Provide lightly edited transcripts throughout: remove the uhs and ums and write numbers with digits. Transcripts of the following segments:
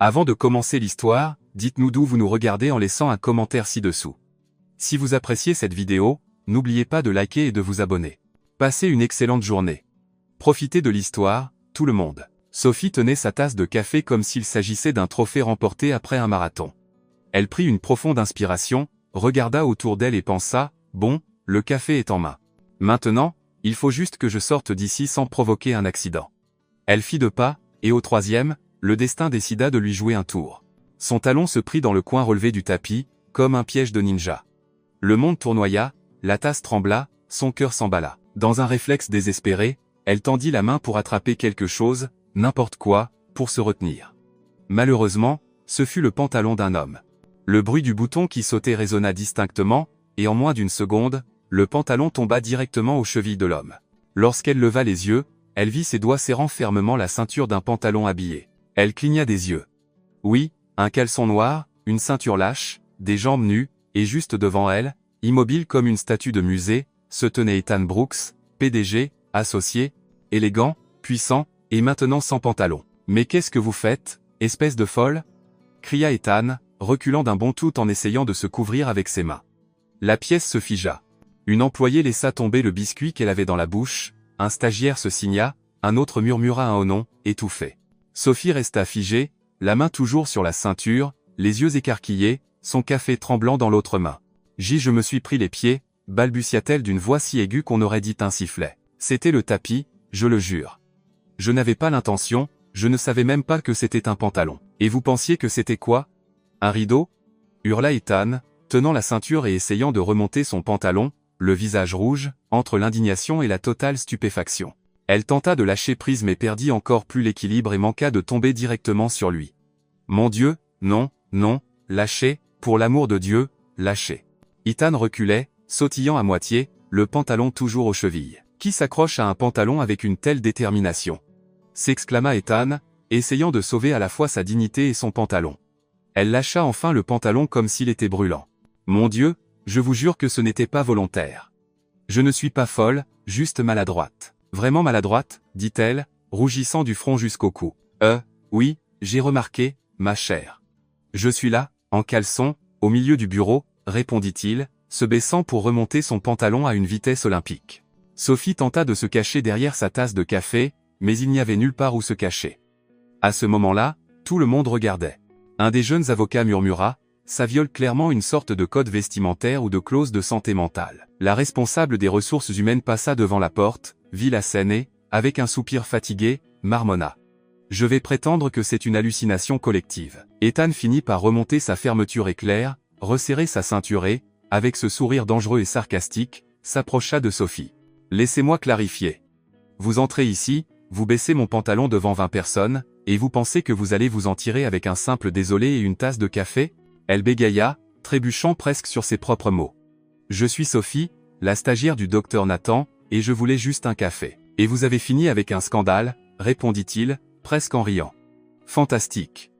Avant de commencer l'histoire, dites-nous d'où vous nous regardez en laissant un commentaire ci-dessous. Si vous appréciez cette vidéo, n'oubliez pas de liker et de vous abonner. Passez une excellente journée. Profitez de l'histoire, tout le monde. Sophie tenait sa tasse de café comme s'il s'agissait d'un trophée remporté après un marathon. Elle prit une profonde inspiration, regarda autour d'elle et pensa, « Bon, le café est en main. Maintenant, il faut juste que je sorte d'ici sans provoquer un accident. » Elle fit 2 pas, et au 3e, le destin décida de lui jouer un tour. Son talon se prit dans le coin relevé du tapis, comme un piège de ninja. Le monde tournoya, la tasse trembla, son cœur s'emballa. Dans un réflexe désespéré, elle tendit la main pour attraper quelque chose, n'importe quoi, pour se retenir. Malheureusement, ce fut le pantalon d'un homme. Le bruit du bouton qui sautait résonna distinctement, et en moins d'une seconde, le pantalon tomba directement aux chevilles de l'homme. Lorsqu'elle leva les yeux, elle vit ses doigts serrant fermement la ceinture d'un pantalon habillé. Elle cligna des yeux. Oui, un caleçon noir, une ceinture lâche, des jambes nues, et juste devant elle, immobile comme une statue de musée, se tenait Ethan Brooks, PDG, associé, élégant, puissant, et maintenant sans pantalon. « Mais qu'est-ce que vous faites, espèce de folle ?» cria Ethan, reculant d'un bond tout en essayant de se couvrir avec ses mains. La pièce se figea. Une employée laissa tomber le biscuit qu'elle avait dans la bouche, un stagiaire se signa, un autre murmura un oh non, étouffé. Sophie resta figée, la main toujours sur la ceinture, les yeux écarquillés, son café tremblant dans l'autre main. « Je me suis pris les pieds », balbutia-t-elle d'une voix si aiguë qu'on aurait dit un sifflet. C'était le tapis, je le jure. Je n'avais pas l'intention, je ne savais même pas que c'était un pantalon. Et vous pensiez que c'était quoi? Un rideau? Hurla Ethan, tenant la ceinture et essayant de remonter son pantalon, le visage rouge, entre l'indignation et la totale stupéfaction. Elle tenta de lâcher prise mais perdit encore plus l'équilibre et manqua de tomber directement sur lui. Mon Dieu, non, non, lâchez, pour l'amour de Dieu, lâchez. Ethan reculait, sautillant à moitié, le pantalon toujours aux chevilles. Qui s'accroche à un pantalon avec une telle détermination? S'exclama Ethan, essayant de sauver à la fois sa dignité et son pantalon. Elle lâcha enfin le pantalon comme s'il était brûlant. Mon Dieu, je vous jure que ce n'était pas volontaire. Je ne suis pas folle, juste maladroite. Vraiment maladroite, dit-elle, rougissant du front jusqu'au cou. Oui, j'ai remarqué, ma chère. Je suis là, en caleçon, au milieu du bureau, répondit-il, se baissant pour remonter son pantalon à une vitesse olympique. Sophie tenta de se cacher derrière sa tasse de café, mais il n'y avait nulle part où se cacher. À ce moment-là, tout le monde regardait. Un des jeunes avocats murmura, « Ça viole clairement une sorte de code vestimentaire ou de clause de santé mentale. » La responsable des ressources humaines passa devant la porte, vit la scène et, avec un soupir fatigué, marmonna. « Je vais prétendre que c'est une hallucination collective. » Ethan finit par remonter sa fermeture éclair, resserrer sa ceinture et, avec ce sourire dangereux et sarcastique, s'approcha de Sophie. « Laissez-moi clarifier. Vous entrez ici, vous baissez mon pantalon devant 20 personnes, et vous pensez que vous allez vous en tirer avec un simple désolé et une tasse de café? » Elle bégaya, trébuchant presque sur ses propres mots. « Je suis Sophie, la stagiaire du docteur Nathan, et je voulais juste un café. Et vous avez fini avec un scandale, répondit-il, presque en riant. Fantastique.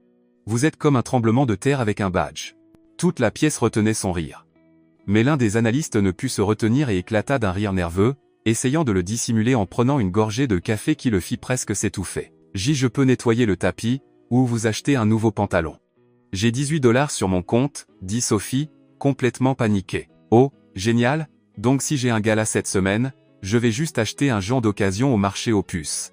Vous êtes comme un tremblement de terre avec un badge. » Toute la pièce retenait son rire. Mais l'un des analystes ne put se retenir et éclata d'un rire nerveux, essayant de le dissimuler en prenant une gorgée de café qui le fit presque s'étouffer. « Je peux nettoyer le tapis, ou vous acheter un nouveau pantalon. » J'ai 18 $ sur mon compte, dit Sophie, complètement paniquée. Oh, génial, donc si j'ai un gala cette semaine, je vais juste acheter un genre d'occasion au marché aux puces.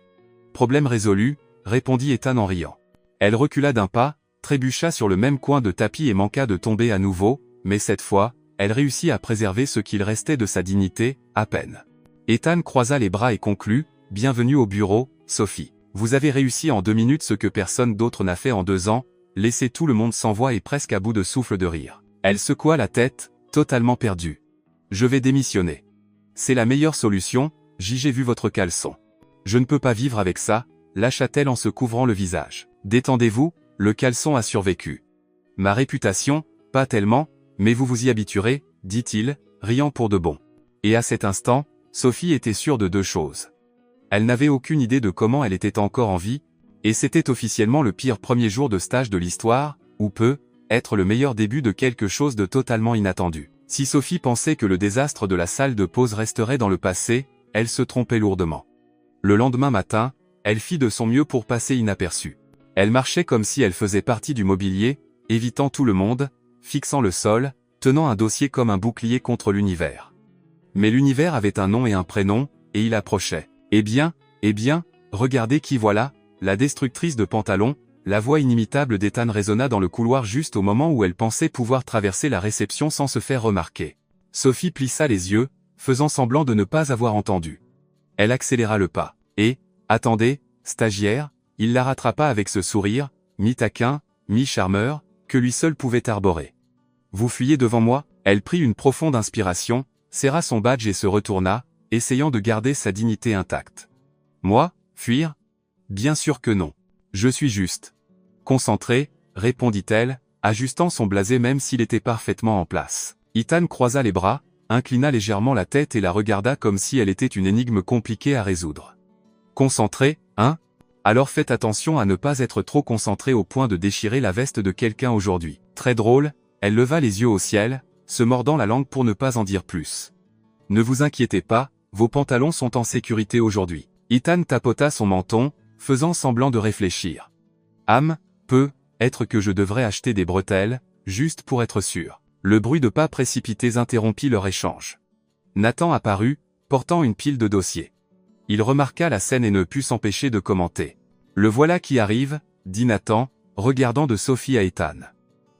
Problème résolu, répondit Ethan en riant. Elle recula d'un pas, trébucha sur le même coin de tapis et manqua de tomber à nouveau, mais cette fois, elle réussit à préserver ce qu'il restait de sa dignité, à peine. Ethan croisa les bras et conclut, « Bienvenue au bureau, Sophie. Vous avez réussi en 2 minutes ce que personne d'autre n'a fait en 2 ans, laissez tout le monde sans voix et presque à bout de souffle de rire. » Elle secoua la tête, totalement perdue. « Je vais démissionner. C'est la meilleure solution, j'ai vu votre caleçon. Je ne peux pas vivre avec ça, lâcha-t-elle en se couvrant le visage. Détendez-vous, le caleçon a survécu. Ma réputation, pas tellement, mais vous vous y habituerez, dit-il, riant pour de bon. Et à cet instant, Sophie était sûre de 2 choses. Elle n'avait aucune idée de comment elle était encore en vie, et c'était officiellement le pire premier jour de stage de l'histoire, ou peut être le meilleur début de quelque chose de totalement inattendu. Si Sophie pensait que le désastre de la salle de pause resterait dans le passé, elle se trompait lourdement. Le lendemain matin, elle fit de son mieux pour passer inaperçue. Elle marchait comme si elle faisait partie du mobilier, évitant tout le monde, fixant le sol, tenant un dossier comme un bouclier contre l'univers. Mais l'univers avait un nom et un prénom, et il approchait. Eh bien, regardez qui voilà, la destructrice de pantalons. La voix inimitable d'Ethan résonna dans le couloir juste au moment où elle pensait pouvoir traverser la réception sans se faire remarquer. Sophie plissa les yeux, faisant semblant de ne pas avoir entendu. Elle accéléra le pas. Et, attendez, stagiaire, il la rattrapa avec ce sourire, mi-taquin, mi-charmeur, que lui seul pouvait arborer. Vous fuyez devant moi? Elle prit une profonde inspiration, serra son badge et se retourna, essayant de garder sa dignité intacte. Moi, fuir? Bien sûr que non. Je suis juste. Concentrée, répondit-elle, ajustant son blasé même s'il était parfaitement en place. Ethan croisa les bras, inclina légèrement la tête et la regarda comme si elle était une énigme compliquée à résoudre. Concentrée, hein? Alors faites attention à ne pas être trop concentré au point de déchirer la veste de quelqu'un aujourd'hui. Très drôle, elle leva les yeux au ciel, se mordant la langue pour ne pas en dire plus. Ne vous inquiétez pas, vos pantalons sont en sécurité aujourd'hui. Ethan tapota son menton, faisant semblant de réfléchir. Peut-être que je devrais acheter des bretelles, juste pour être sûr. Le bruit de pas précipités interrompit leur échange. Nathan apparut, portant une pile de dossiers. Il remarqua la scène et ne put s'empêcher de commenter. Le voilà qui arrive, dit Nathan, regardant de Sophie à Ethan.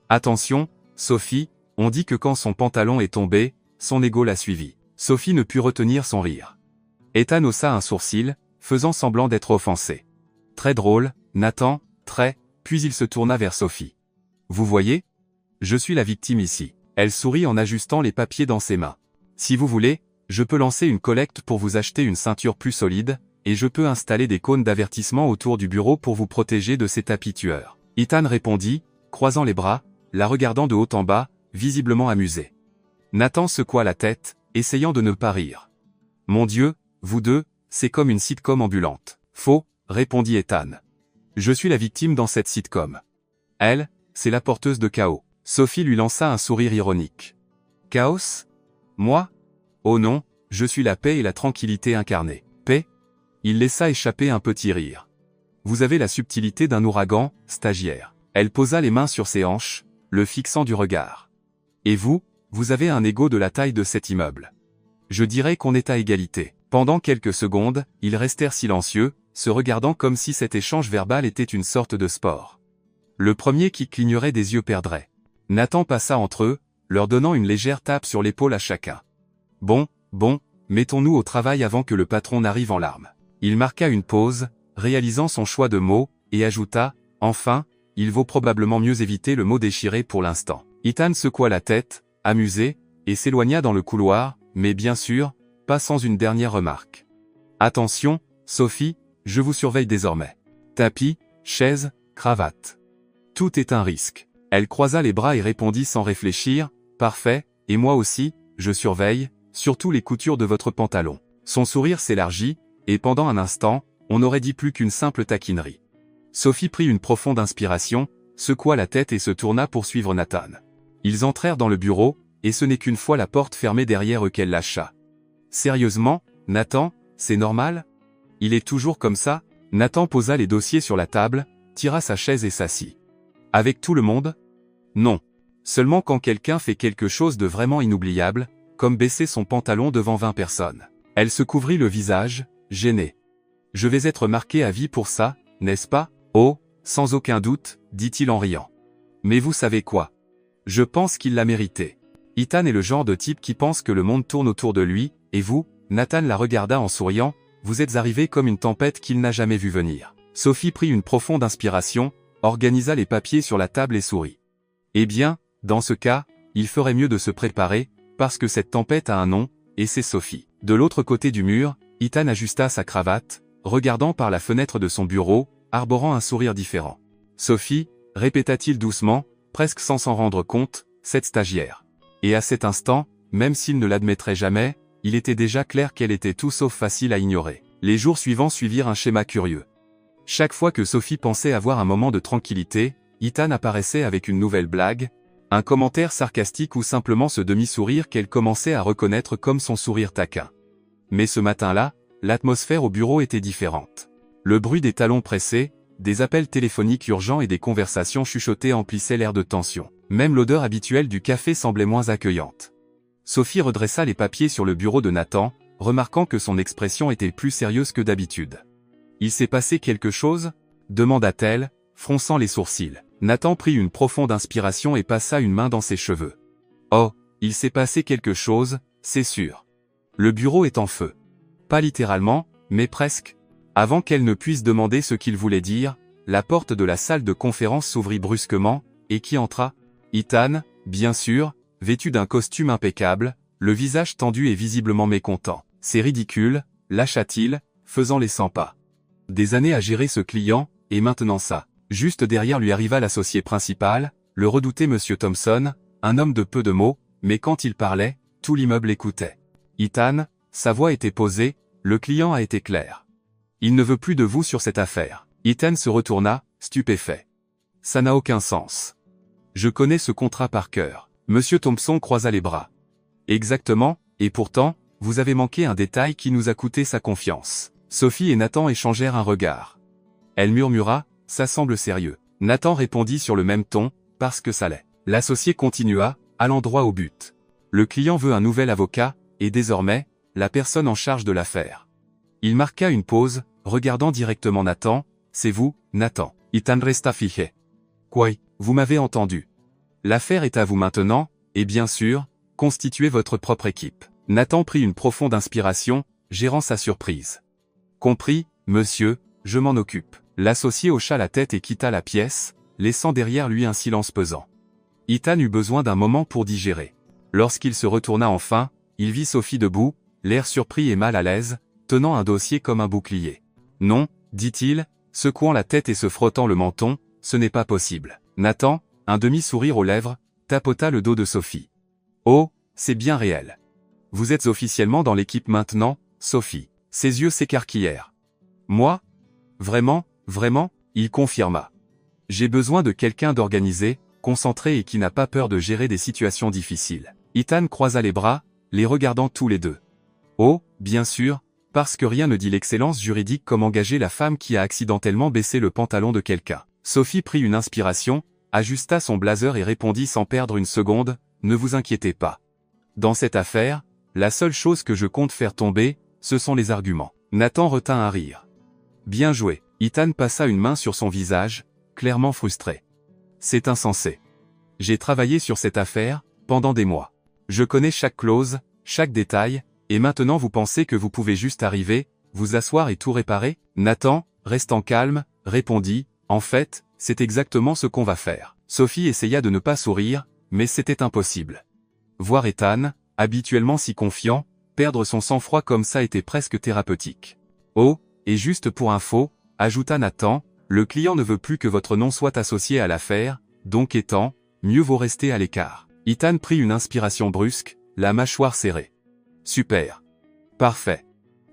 Attention, Sophie, on dit que quand son pantalon est tombé, son ego l'a suivi. Sophie ne put retenir son rire. Ethan haussa un sourcil, faisant semblant d'être offensé. Très drôle, Nathan, très, puis il se tourna vers Sophie. Vous voyez? Je suis la victime ici. Elle sourit en ajustant les papiers dans ses mains. Si vous voulez, je peux lancer une collecte pour vous acheter une ceinture plus solide, et je peux installer des cônes d'avertissement autour du bureau pour vous protéger de ces tapis tueurs. Ethan répondit, croisant les bras, la regardant de haut en bas, visiblement amusé. Nathan secoua la tête, essayant de ne pas rire. Mon Dieu, vous deux, c'est comme une sitcom ambulante. Faux, répondit Ethan. Je suis la victime dans cette sitcom. Elle, c'est la porteuse de chaos. Sophie lui lança un sourire ironique. Chaos? Moi? Oh non, je suis la paix et la tranquillité incarnée. Paix? Il laissa échapper un petit rire. Vous avez la subtilité d'un ouragan, stagiaire. Elle posa les mains sur ses hanches, le fixant du regard. Et vous, vous avez un ego de la taille de cet immeuble. Je dirais qu'on est à égalité. Pendant quelques secondes, ils restèrent silencieux, se regardant comme si cet échange verbal était une sorte de sport. Le premier qui clignerait des yeux perdrait. Nathan passa entre eux, leur donnant une légère tape sur l'épaule à chacun. Bon, mettons-nous au travail avant que le patron n'arrive en larmes. Il marqua une pause, réalisant son choix de mots, et ajouta, enfin, il vaut probablement mieux éviter le mot déchiré pour l'instant. Ethan secoua la tête, amusé, et s'éloigna dans le couloir, mais bien sûr, pas sans une dernière remarque. Attention, Sophie, je vous surveille désormais. Tapis, chaise, cravate. Tout est un risque. Elle croisa les bras et répondit sans réfléchir, parfait, et moi aussi, je surveille, surtout les coutures de votre pantalon. Son sourire s'élargit, et pendant un instant, on n'aurait dit plus qu'une simple taquinerie. Sophie prit une profonde inspiration, secoua la tête et se tourna pour suivre Nathan. Ils entrèrent dans le bureau, et ce n'est qu'une fois la porte fermée derrière eux qu'elle lâcha. Sérieusement, Nathan, c'est normal? Il est toujours comme ça? Nathan posa les dossiers sur la table, tira sa chaise et s'assit. Avec tout le monde? Non. Seulement quand quelqu'un fait quelque chose de vraiment inoubliable, comme baisser son pantalon devant 20 personnes. Elle se couvrit le visage, gênée. Je vais être marqué à vie pour ça, n'est-ce pas? Oh, sans aucun doute, dit-il en riant. Mais vous savez quoi? Je pense qu'il l'a mérité. Ethan est le genre de type qui pense que le monde tourne autour de lui, et vous, Nathan la regarda en souriant, vous êtes arrivé comme une tempête qu'il n'a jamais vue venir. Sophie prit une profonde inspiration, organisa les papiers sur la table et sourit. Eh bien, dans ce cas, il ferait mieux de se préparer, parce que cette tempête a un nom, et c'est Sophie. De l'autre côté du mur, Ethan ajusta sa cravate, regardant par la fenêtre de son bureau, arborant un sourire différent. Sophie, répéta-t-il doucement, presque sans s'en rendre compte, cette stagiaire. Et à cet instant, même s'il ne l'admettrait jamais, il était déjà clair qu'elle était tout sauf facile à ignorer. Les jours suivants suivirent un schéma curieux. Chaque fois que Sophie pensait avoir un moment de tranquillité, Ethan apparaissait avec une nouvelle blague, un commentaire sarcastique ou simplement ce demi-sourire qu'elle commençait à reconnaître comme son sourire taquin. Mais ce matin-là, l'atmosphère au bureau était différente. Le bruit des talons pressés, des appels téléphoniques urgents et des conversations chuchotées emplissaient l'air de tension. Même l'odeur habituelle du café semblait moins accueillante. Sophie redressa les papiers sur le bureau de Nathan, remarquant que son expression était plus sérieuse que d'habitude. « Il s'est passé quelque chose ?» demanda-t-elle, fronçant les sourcils. Nathan prit une profonde inspiration et passa une main dans ses cheveux. « Oh, il s'est passé quelque chose, c'est sûr. Le bureau est en feu. » Pas littéralement, mais presque. Avant qu'elle ne puisse demander ce qu'il voulait dire, la porte de la salle de conférence s'ouvrit brusquement, et qui entra? Ethan, bien sûr, vêtu d'un costume impeccable, le visage tendu et visiblement mécontent. « C'est ridicule, lâcha-t-il, faisant les 100 pas. Des années à gérer ce client, et maintenant ça. » Juste derrière lui arriva l'associé principal, le redouté Monsieur Thompson, un homme de peu de mots, mais quand il parlait, tout l'immeuble écoutait. « Ethan, » sa voix était posée, le client a été clair. « Il ne veut plus de vous sur cette affaire. » Ethan se retourna, stupéfait. « Ça n'a aucun sens. Je connais ce contrat par cœur. » Monsieur Thompson croisa les bras. « Exactement, et pourtant, vous avez manqué un détail qui nous a coûté sa confiance. » Sophie et Nathan échangèrent un regard. Elle murmura, « Ça semble sérieux. » Nathan répondit sur le même ton, « Parce que ça l'est. » L'associé continua, allant droit au but. « Le client veut un nouvel avocat, et désormais, la personne en charge de l'affaire. » Il marqua une pause, regardant directement Nathan, « C'est vous, Nathan. » Ethan resta figé. « Quoi? Vous m'avez entendu. L'affaire est à vous maintenant, et bien sûr, constituez votre propre équipe. » Nathan prit une profonde inspiration, gérant sa surprise. « Compris, monsieur, je m'en occupe. » L'associé hocha la tête et quitta la pièce, laissant derrière lui un silence pesant. Ethan eut besoin d'un moment pour digérer. Lorsqu'il se retourna enfin, il vit Sophie debout, l'air surpris et mal à l'aise, tenant un dossier comme un bouclier. « Non, » dit-il, secouant la tête et se frottant le menton, « ce n'est pas possible. » Nathan, un demi-sourire aux lèvres, tapota le dos de Sophie. « Oh, c'est bien réel. Vous êtes officiellement dans l'équipe maintenant, Sophie. » Ses yeux s'écarquillèrent. « Moi? Vraiment, vraiment ?» Il confirma. « J'ai besoin de quelqu'un d'organisé, concentré et qui n'a pas peur de gérer des situations difficiles. » Ethan croisa les bras, les regardant tous les deux. « Oh, bien sûr, parce que rien ne dit l'excellence juridique comme engager la femme qui a accidentellement baissé le pantalon de quelqu'un. » Sophie prit une inspiration, ajusta son blazer et répondit sans perdre une seconde, « Ne vous inquiétez pas. Dans cette affaire, la seule chose que je compte faire tomber, ce sont les arguments. » Nathan retint un rire. « Bien joué. » Ethan passa une main sur son visage, clairement frustré. « C'est insensé. J'ai travaillé sur cette affaire, pendant des mois. Je connais chaque clause, chaque détail, et maintenant vous pensez que vous pouvez juste arriver, vous asseoir et tout réparer ?» Nathan, restant calme, répondit, « En fait, c'est exactement ce qu'on va faire. » Sophie essaya de ne pas sourire, mais c'était impossible. Voir Ethan, habituellement si confiant, perdre son sang-froid comme ça était presque thérapeutique. « Oh, et juste pour info, » ajouta Nathan, « le client ne veut plus que votre nom soit associé à l'affaire, donc étant, mieux vaut rester à l'écart. » Ethan prit une inspiration brusque, la mâchoire serrée. « Super. Parfait.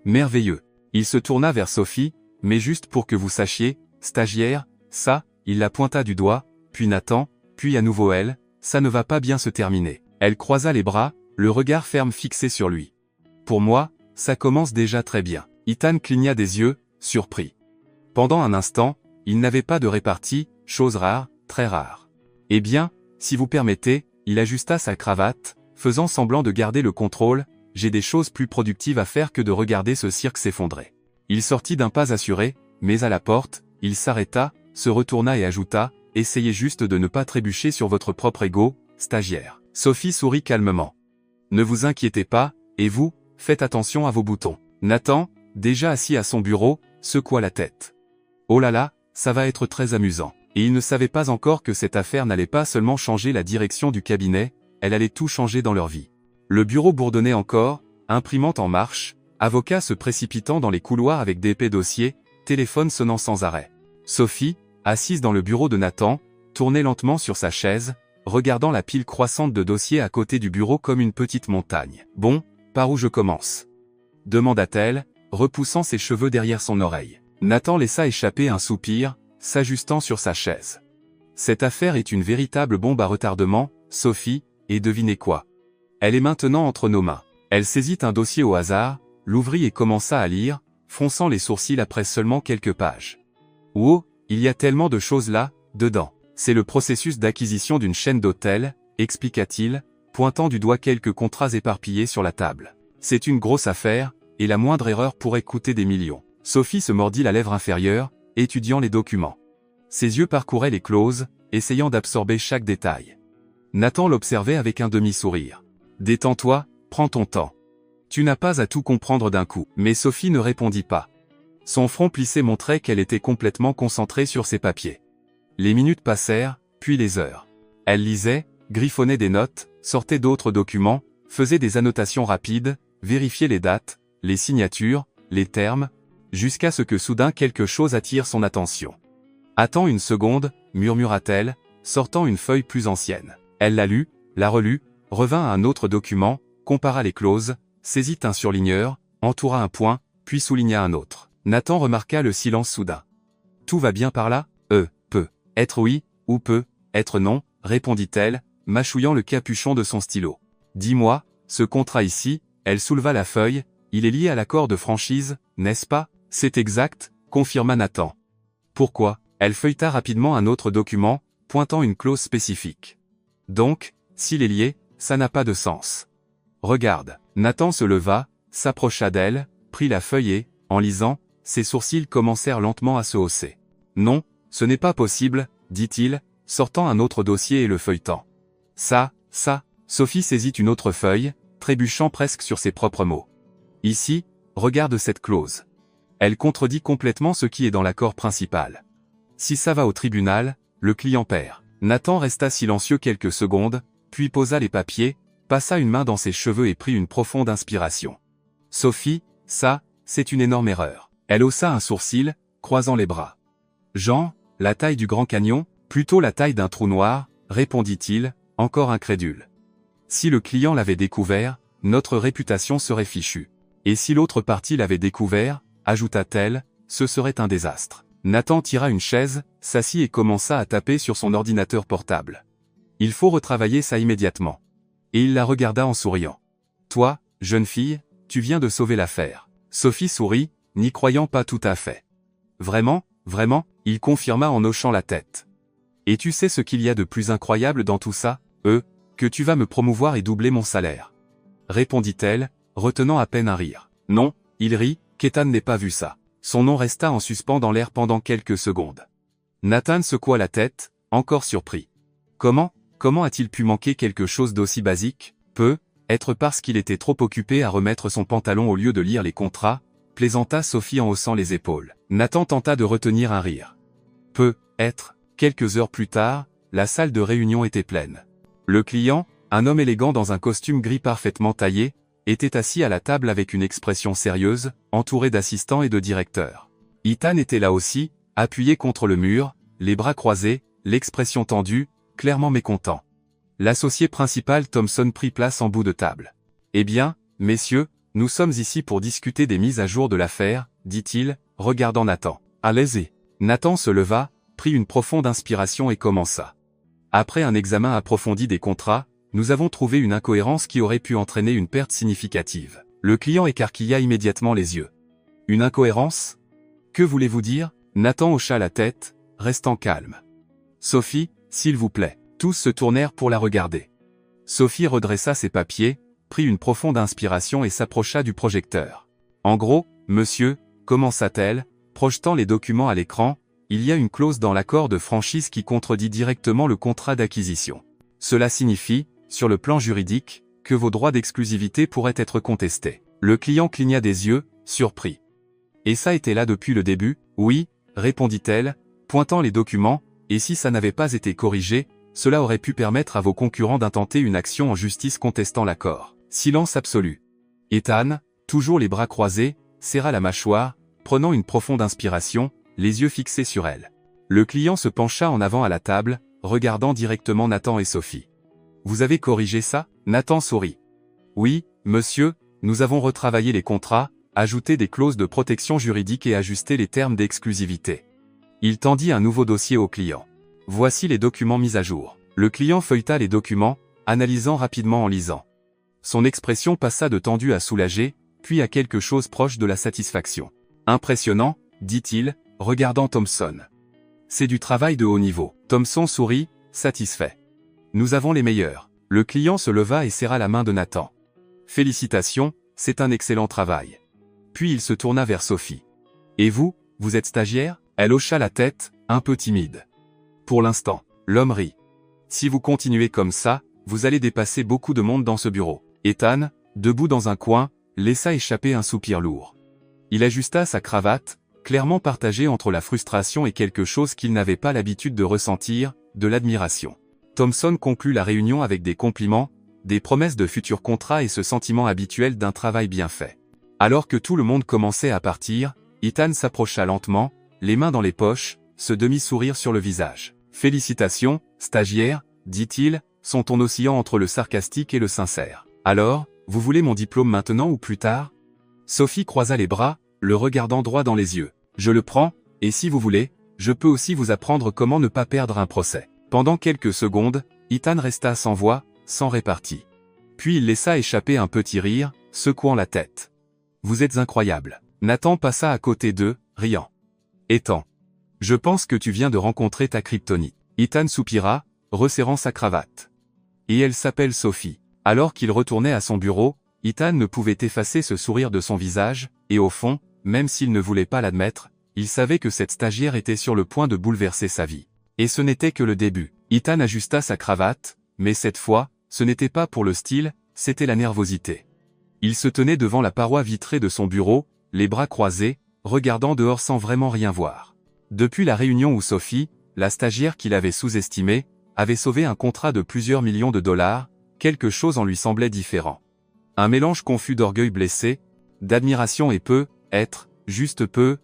Merveilleux. » Il se tourna vers Sophie, « Mais juste pour que vous sachiez, stagiaire, ça, » il la pointa du doigt, puis Nathan, puis à nouveau elle, « ça ne va pas bien se terminer. » Elle croisa les bras, le regard ferme fixé sur lui. « Pour moi, ça commence déjà très bien. » Ethan cligna des yeux, surpris. Pendant un instant, il n'avait pas de répartie, chose rare, très rare. « Eh bien, si vous permettez, » il ajusta sa cravate, faisant semblant de garder le contrôle, « j'ai des choses plus productives à faire que de regarder ce cirque s'effondrer. » Il sortit d'un pas assuré, mais à la porte, il s'arrêta, se retourna et ajouta, « Essayez juste de ne pas trébucher sur votre propre ego, stagiaire. » Sophie sourit calmement. « Ne vous inquiétez pas, et vous, faites attention à vos boutons. » Nathan, déjà assis à son bureau, secoua la tête. « Oh là là, ça va être très amusant. » Et il ne savait pas encore que cette affaire n'allait pas seulement changer la direction du cabinet, elle allait tout changer dans leur vie. Le bureau bourdonnait encore, imprimante en marche, avocat se précipitant dans les couloirs avec d'épais dossiers, téléphone sonnant sans arrêt. Sophie, assise dans le bureau de Nathan, tournait lentement sur sa chaise, regardant la pile croissante de dossiers à côté du bureau comme une petite montagne. « Bon, par où je commence ?» demanda-t-elle, repoussant ses cheveux derrière son oreille. Nathan laissa échapper un soupir, s'ajustant sur sa chaise. « Cette affaire est une véritable bombe à retardement, Sophie, et devinez quoi? Elle est maintenant entre nos mains. » Elle saisit un dossier au hasard, l'ouvrit et commença à lire, fronçant les sourcils après seulement quelques pages. « Oh, il y a tellement de choses là, dedans. C'est le processus d'acquisition d'une chaîne d'hôtels, expliqua-t-il, pointant du doigt quelques contrats éparpillés sur la table. C'est une grosse affaire, et la moindre erreur pourrait coûter des millions. Sophie se mordit la lèvre inférieure, étudiant les documents. Ses yeux parcouraient les clauses, essayant d'absorber chaque détail. Nathan l'observait avec un demi-sourire. « Détends-toi, prends ton temps. Tu n'as pas à tout comprendre d'un coup. » Mais Sophie ne répondit pas. Son front plissé montrait qu'elle était complètement concentrée sur ses papiers. Les minutes passèrent, puis les heures. Elle lisait, griffonnait des notes, sortait d'autres documents, faisait des annotations rapides, vérifiait les dates, les signatures, les termes, jusqu'à ce que soudain quelque chose attire son attention. « Attends une seconde, murmura-t-elle, sortant une feuille plus ancienne. Elle la lut, la relut, revint à un autre document, compara les clauses, saisit un surligneur, entoura un point, puis souligna un autre. Nathan remarqua le silence soudain. « Tout va bien par là ? Peut être oui, ou peut être non, répondit-elle, mâchouillant le capuchon de son stylo. Dis-moi, ce contrat ici, elle souleva la feuille, il est lié à l'accord de franchise, n'est-ce pas ? C'est exact, confirma Nathan. Pourquoi ? Elle feuilleta rapidement un autre document, pointant une clause spécifique. Donc, s'il est lié, ça n'a pas de sens. Regarde. Nathan se leva, s'approcha d'elle, prit la feuille et, en lisant, ses sourcils commencèrent lentement à se hausser. Non, ce n'est pas possible, dit-il, sortant un autre dossier et le feuilletant. Ça, Sophie saisit une autre feuille, trébuchant presque sur ses propres mots. Ici, regarde cette clause. Elle contredit complètement ce qui est dans l'accord principal. Si ça va au tribunal, le client perd. Nathan resta silencieux quelques secondes, puis posa les papiers, passa une main dans ses cheveux et prit une profonde inspiration. Sophie, ça, c'est une énorme erreur. Elle haussa un sourcil, croisant les bras. Jean, la taille du Grand Canyon, plutôt la taille d'un trou noir, répondit-il, encore incrédule. Si le client l'avait découvert, notre réputation serait fichue. Et si l'autre partie l'avait découvert, ajouta-t-elle, ce serait un désastre. Nathan tira une chaise, s'assit et commença à taper sur son ordinateur portable. Il faut retravailler ça immédiatement. Et il la regarda en souriant. Toi, jeune fille, tu viens de sauver l'affaire. Sophie sourit, n'y croyant pas tout à fait. Vraiment, il confirma en hochant la tête. Et tu sais ce qu'il y a de plus incroyable dans tout ça, que tu vas me promouvoir et doubler mon salaire. Répondit-elle, retenant à peine un rire. Non, il rit, qu'Ethan n'ait pas vu ça. Son nom resta en suspens dans l'air pendant quelques secondes. Nathan secoua la tête, encore surpris. Comment a-t-il pu manquer quelque chose d'aussi basique ? Être parce qu'il était trop occupé à remettre son pantalon au lieu de lire les contrats, plaisanta Sophie en haussant les épaules. Nathan tenta de retenir un rire. Être, quelques heures plus tard, la salle de réunion était pleine. Le client, un homme élégant dans un costume gris parfaitement taillé, était assis à la table avec une expression sérieuse, entouré d'assistants et de directeurs. Ethan était là aussi, appuyé contre le mur, les bras croisés, l'expression tendue, clairement mécontent. L'associé principal Thompson prit place en bout de table. « Eh bien, messieurs, nous sommes ici pour discuter des mises à jour de l'affaire, dit-il, regardant Nathan. Allez-y. » Nathan se leva, prit une profonde inspiration et commença. Après un examen approfondi des contrats, nous avons trouvé une incohérence qui aurait pu entraîner une perte significative. Le client écarquilla immédiatement les yeux. Une incohérence ? Que voulez-vous dire ? Nathan hocha la tête, restant calme. Sophie, s'il vous plaît. Tous se tournèrent pour la regarder. Sophie redressa ses papiers, prit une profonde inspiration et s'approcha du projecteur. En gros, monsieur, commença-t-elle, projetant les documents à l'écran, il y a une clause dans l'accord de franchise qui contredit directement le contrat d'acquisition. Cela signifie, sur le plan juridique, que vos droits d'exclusivité pourraient être contestés. Le client cligna des yeux, surpris. Et ça était là depuis le début ? Oui, répondit-elle, pointant les documents, et si ça n'avait pas été corrigé, cela aurait pu permettre à vos concurrents d'intenter une action en justice contestant l'accord. Silence absolu. Ethan, toujours les bras croisés, serra la mâchoire, prenant une profonde inspiration, les yeux fixés sur elle. Le client se pencha en avant à la table, regardant directement Nathan et Sophie. « Vous avez corrigé ça ?» Nathan sourit. « Oui, monsieur, nous avons retravaillé les contrats, ajouté des clauses de protection juridique et ajusté les termes d'exclusivité. » Il tendit un nouveau dossier au client. « Voici les documents mis à jour. » Le client feuilleta les documents, analysant rapidement en lisant. Son expression passa de tendu à soulagé, puis à quelque chose proche de la satisfaction. « Impressionnant, dit-il, regardant Thompson. C'est du travail de haut niveau. Thompson sourit, satisfait. Nous avons les meilleurs. Le client se leva et serra la main de Nathan. Félicitations, c'est un excellent travail. Puis il se tourna vers Sophie. Et vous, vous êtes stagiaire? Elle hocha la tête, un peu timide. Pour l'instant, l'homme rit. Si vous continuez comme ça, vous allez dépasser beaucoup de monde dans ce bureau. Ethan, debout dans un coin, laissa échapper un soupir lourd. Il ajusta sa cravate, clairement partagée entre la frustration et quelque chose qu'il n'avait pas l'habitude de ressentir, de l'admiration. Thompson conclut la réunion avec des compliments, des promesses de futurs contrats et ce sentiment habituel d'un travail bien fait. Alors que tout le monde commençait à partir, Ethan s'approcha lentement, les mains dans les poches, ce demi-sourire sur le visage. « Félicitations, stagiaire, dit-il, son ton oscillant entre le sarcastique et le sincère. Alors, vous voulez mon diplôme maintenant ou plus tard ?» Sophie croisa les bras, le regardant droit dans les yeux. « Je le prends, et si vous voulez, je peux aussi vous apprendre comment ne pas perdre un procès. » Pendant quelques secondes, Ethan resta sans voix, sans répartie. Puis il laissa échapper un petit rire, secouant la tête. « Vous êtes incroyable. » Nathan passa à côté d'eux, riant. « Ethan. Je pense que tu viens de rencontrer ta kryptonite. » Ethan soupira, resserrant sa cravate. « Et elle s'appelle Sophie. » Alors qu'il retournait à son bureau, Ethan ne pouvait effacer ce sourire de son visage, et au fond, même s'il ne voulait pas l'admettre, il savait que cette stagiaire était sur le point de bouleverser sa vie. Et ce n'était que le début. Ethan ajusta sa cravate, mais cette fois, ce n'était pas pour le style, c'était la nervosité. Il se tenait devant la paroi vitrée de son bureau, les bras croisés, regardant dehors sans vraiment rien voir. Depuis la réunion où Sophie, la stagiaire qu'il avait sous-estimée, avait sauvé un contrat de plusieurs millions de dollars, quelque chose en lui semblait différent. Un mélange confus d'orgueil blessé, d'admiration et juste peu,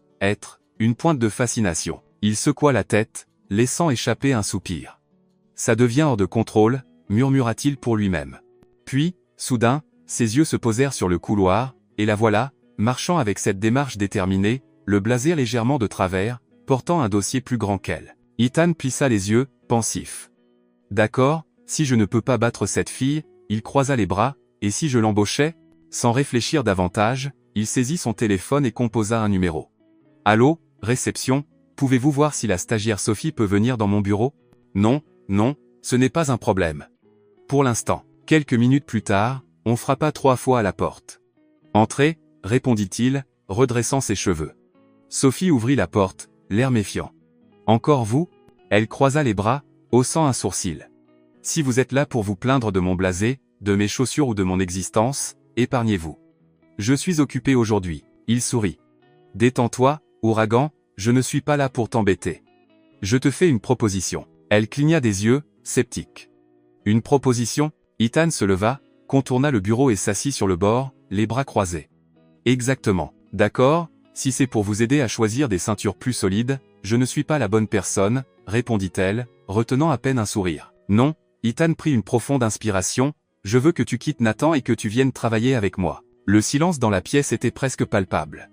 une pointe de fascination. Il secoua la tête, laissant échapper un soupir. « Ça devient hors de contrôle », murmura-t-il pour lui-même. Puis, soudain, ses yeux se posèrent sur le couloir, et la voilà, marchant avec cette démarche déterminée, le blazer légèrement de travers, portant un dossier plus grand qu'elle. Ethan plissa les yeux, pensif. « D'accord, si je ne peux pas battre cette fille, » il croisa les bras, « et si je l'embauchais ?» Sans réfléchir davantage, il saisit son téléphone et composa un numéro. « Allô, réception, pouvez-vous voir si la stagiaire Sophie peut venir dans mon bureau ? » Non, ce n'est pas un problème. Pour l'instant. Quelques minutes plus tard, on frappa 3 fois à la porte. « Entrez » répondit-il, redressant ses cheveux. Sophie ouvrit la porte, l'air méfiant. « Encore vous ?» Elle croisa les bras, haussant un sourcil. « Si vous êtes là pour vous plaindre de mon blasé, de mes chaussures ou de mon existence, épargnez-vous. Je suis occupé aujourd'hui. » Il sourit. « Détends-toi, ouragan, je ne suis pas là pour t'embêter. Je te fais une proposition. » Elle cligna des yeux, sceptique. « Une proposition ?» Ethan se leva, contourna le bureau et s'assit sur le bord, les bras croisés. « Exactement. D'accord, si c'est pour vous aider à choisir des ceintures plus solides, je ne suis pas la bonne personne, » répondit-elle, retenant à peine un sourire. « Non. » Ethan prit une profonde inspiration, « Je veux que tu quittes Nathan et que tu viennes travailler avec moi. » Le silence dans la pièce était presque palpable.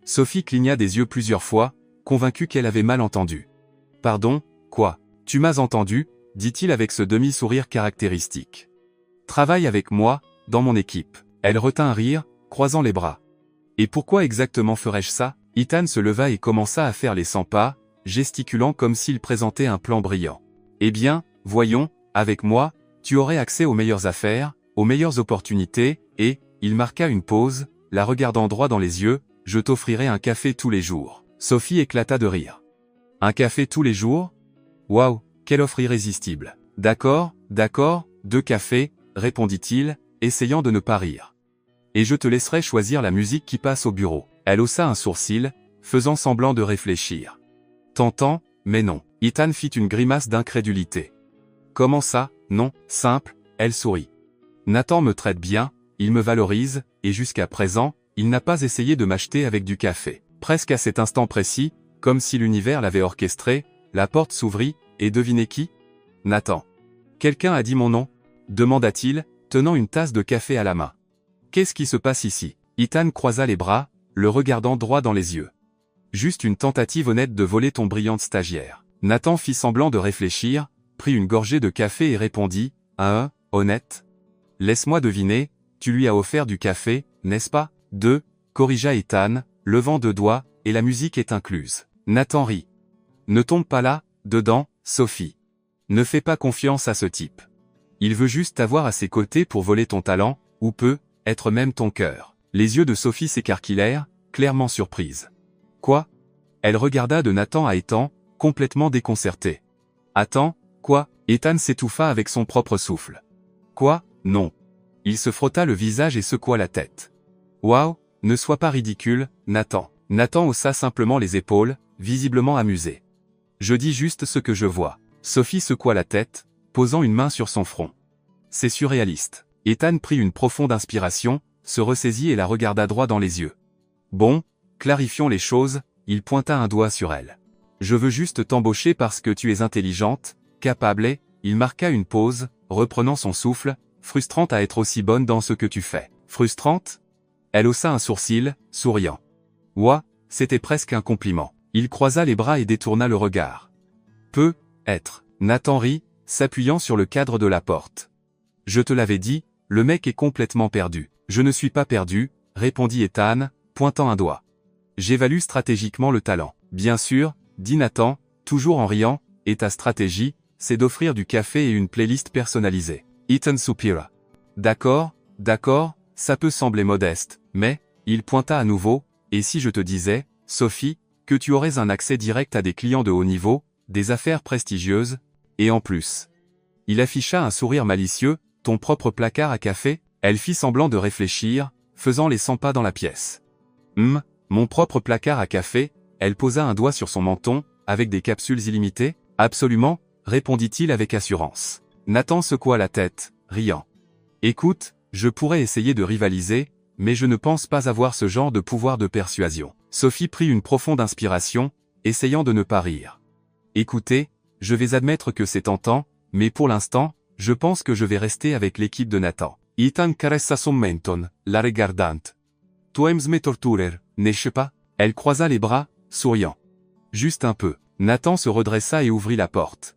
Sophie cligna des yeux plusieurs fois, convaincue qu'elle avait mal entendu. « Pardon, quoi ? Tu m'as entendu ?» dit-il avec ce demi-sourire caractéristique. « Travaille avec moi, dans mon équipe. » Elle retint un rire, croisant les bras. « Et pourquoi exactement ferais-je ça ?» Ethan se leva et commença à faire les 100 pas, gesticulant comme s'il présentait un plan brillant. « Eh bien, voyons, avec moi, tu aurais accès aux meilleures affaires, aux meilleures opportunités, et, il marqua une pause, la regardant droit dans les yeux, « je t'offrirai un café tous les jours. » Sophie éclata de rire. « Un café tous les jours ? Waouh, quelle offre irrésistible. »« D'accord, 2 cafés, » répondit-il, essayant de ne pas rire. « Et je te laisserai choisir la musique qui passe au bureau. » Elle haussa un sourcil, faisant semblant de réfléchir. « Tentant, mais non. » Ethan fit une grimace d'incrédulité. « Comment ça, non, simple ?» Elle sourit. « Nathan me traite bien, il me valorise, et jusqu'à présent, il n'a pas essayé de m'acheter avec du café. » Presque à cet instant précis, comme si l'univers l'avait orchestré, la porte s'ouvrit, et devinez qui ? Nathan. « Quelqu'un a dit mon nom ? » demanda-t-il, tenant une tasse de café à la main. « Qu'est-ce qui se passe ici ?» Ethan croisa les bras, le regardant droit dans les yeux. « Juste une tentative honnête de voler ton brillante stagiaire. » Nathan fit semblant de réfléchir, prit une gorgée de café et répondit, « honnête ? Laisse-moi deviner, tu lui as offert du café, n'est-ce pas ? » 2, corrigea Ethan, levant 2 doigts, et la musique est incluse. Nathan rit. Ne tombe pas là, dedans, Sophie. Ne fais pas confiance à ce type. Il veut juste t'avoir à ses côtés pour voler ton talent, ou peut, être même ton cœur. Les yeux de Sophie s'écarquillèrent, clairement surprise. Quoi? Elle regarda de Nathan à Ethan, complètement déconcertée. Attends, quoi? Ethan s'étouffa avec son propre souffle. Quoi? Non. Il se frotta le visage et secoua la tête. Waouh, ne sois pas ridicule, Nathan. Nathan haussa simplement les épaules, visiblement amusé. Je dis juste ce que je vois. Sophie secoua la tête, posant une main sur son front. C'est surréaliste. Ethan prit une profonde inspiration, se ressaisit et la regarda droit dans les yeux. Bon, clarifions les choses, il pointa un doigt sur elle. Je veux juste t'embaucher parce que tu es intelligente, capable et, il marqua une pause, reprenant son souffle, frustrante à être aussi bonne dans ce que tu fais. Frustrante? Elle haussa un sourcil, souriant. Ouah, c'était presque un compliment. Il croisa les bras et détourna le regard. Peut être. Nathan rit, s'appuyant sur le cadre de la porte. Je te l'avais dit, le mec est complètement perdu. Je ne suis pas perdu, répondit Ethan, pointant un doigt. J'évalue stratégiquement le talent. Bien sûr, dit Nathan, toujours en riant, et ta stratégie, c'est d'offrir du café et une playlist personnalisée. Ethan soupira. D'accord, ça peut sembler modeste, mais, il pointa à nouveau, et si je te disais, Sophie, que tu aurais un accès direct à des clients de haut niveau, des affaires prestigieuses, et en plus. Il afficha un sourire malicieux, ton propre placard à café, elle fit semblant de réfléchir, faisant les 100 pas dans la pièce. Mon propre placard à café, elle posa un doigt sur son menton, avec des capsules illimitées, absolument, répondit-il avec assurance. Nathan secoua la tête, riant. Écoute, je pourrais essayer de rivaliser, mais je ne pense pas avoir ce genre de pouvoir de persuasion. Sophie prit une profonde inspiration, essayant de ne pas rire. Écoutez, je vais admettre que c'est tentant, mais pour l'instant, je pense que je vais rester avec l'équipe de Nathan. Ethan caressa son menton, la regardant. Tu aimes me torturer, n'est-ce pas? Elle croisa les bras, souriant. Juste un peu. Nathan se redressa et ouvrit la porte.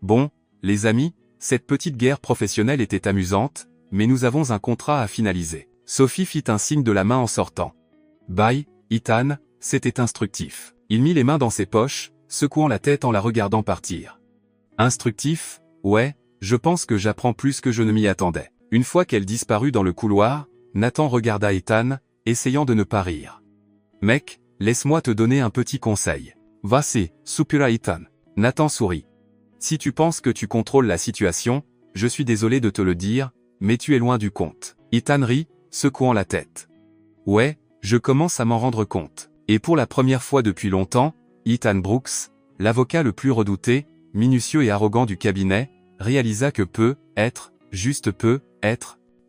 Bon, les amis, cette petite guerre professionnelle était amusante, mais nous avons un contrat à finaliser. Sophie fit un signe de la main en sortant. Bye, Ethan, c'était instructif. Il mit les mains dans ses poches, secouant la tête en la regardant partir. Instructif? Ouais, je pense que j'apprends plus que je ne m'y attendais. Une fois qu'elle disparut dans le couloir, Nathan regarda Ethan, essayant de ne pas rire. Mec, laisse-moi te donner un petit conseil. Va-y, soupira Ethan. Nathan sourit. Si tu penses que tu contrôles la situation, je suis désolé de te le dire, mais tu es loin du compte. Ethan rit, secouant la tête. Ouais, je commence à m'en rendre compte. Et pour la première fois depuis longtemps, Ethan Brooks, l'avocat le plus redouté, minutieux et arrogant du cabinet, réalisa que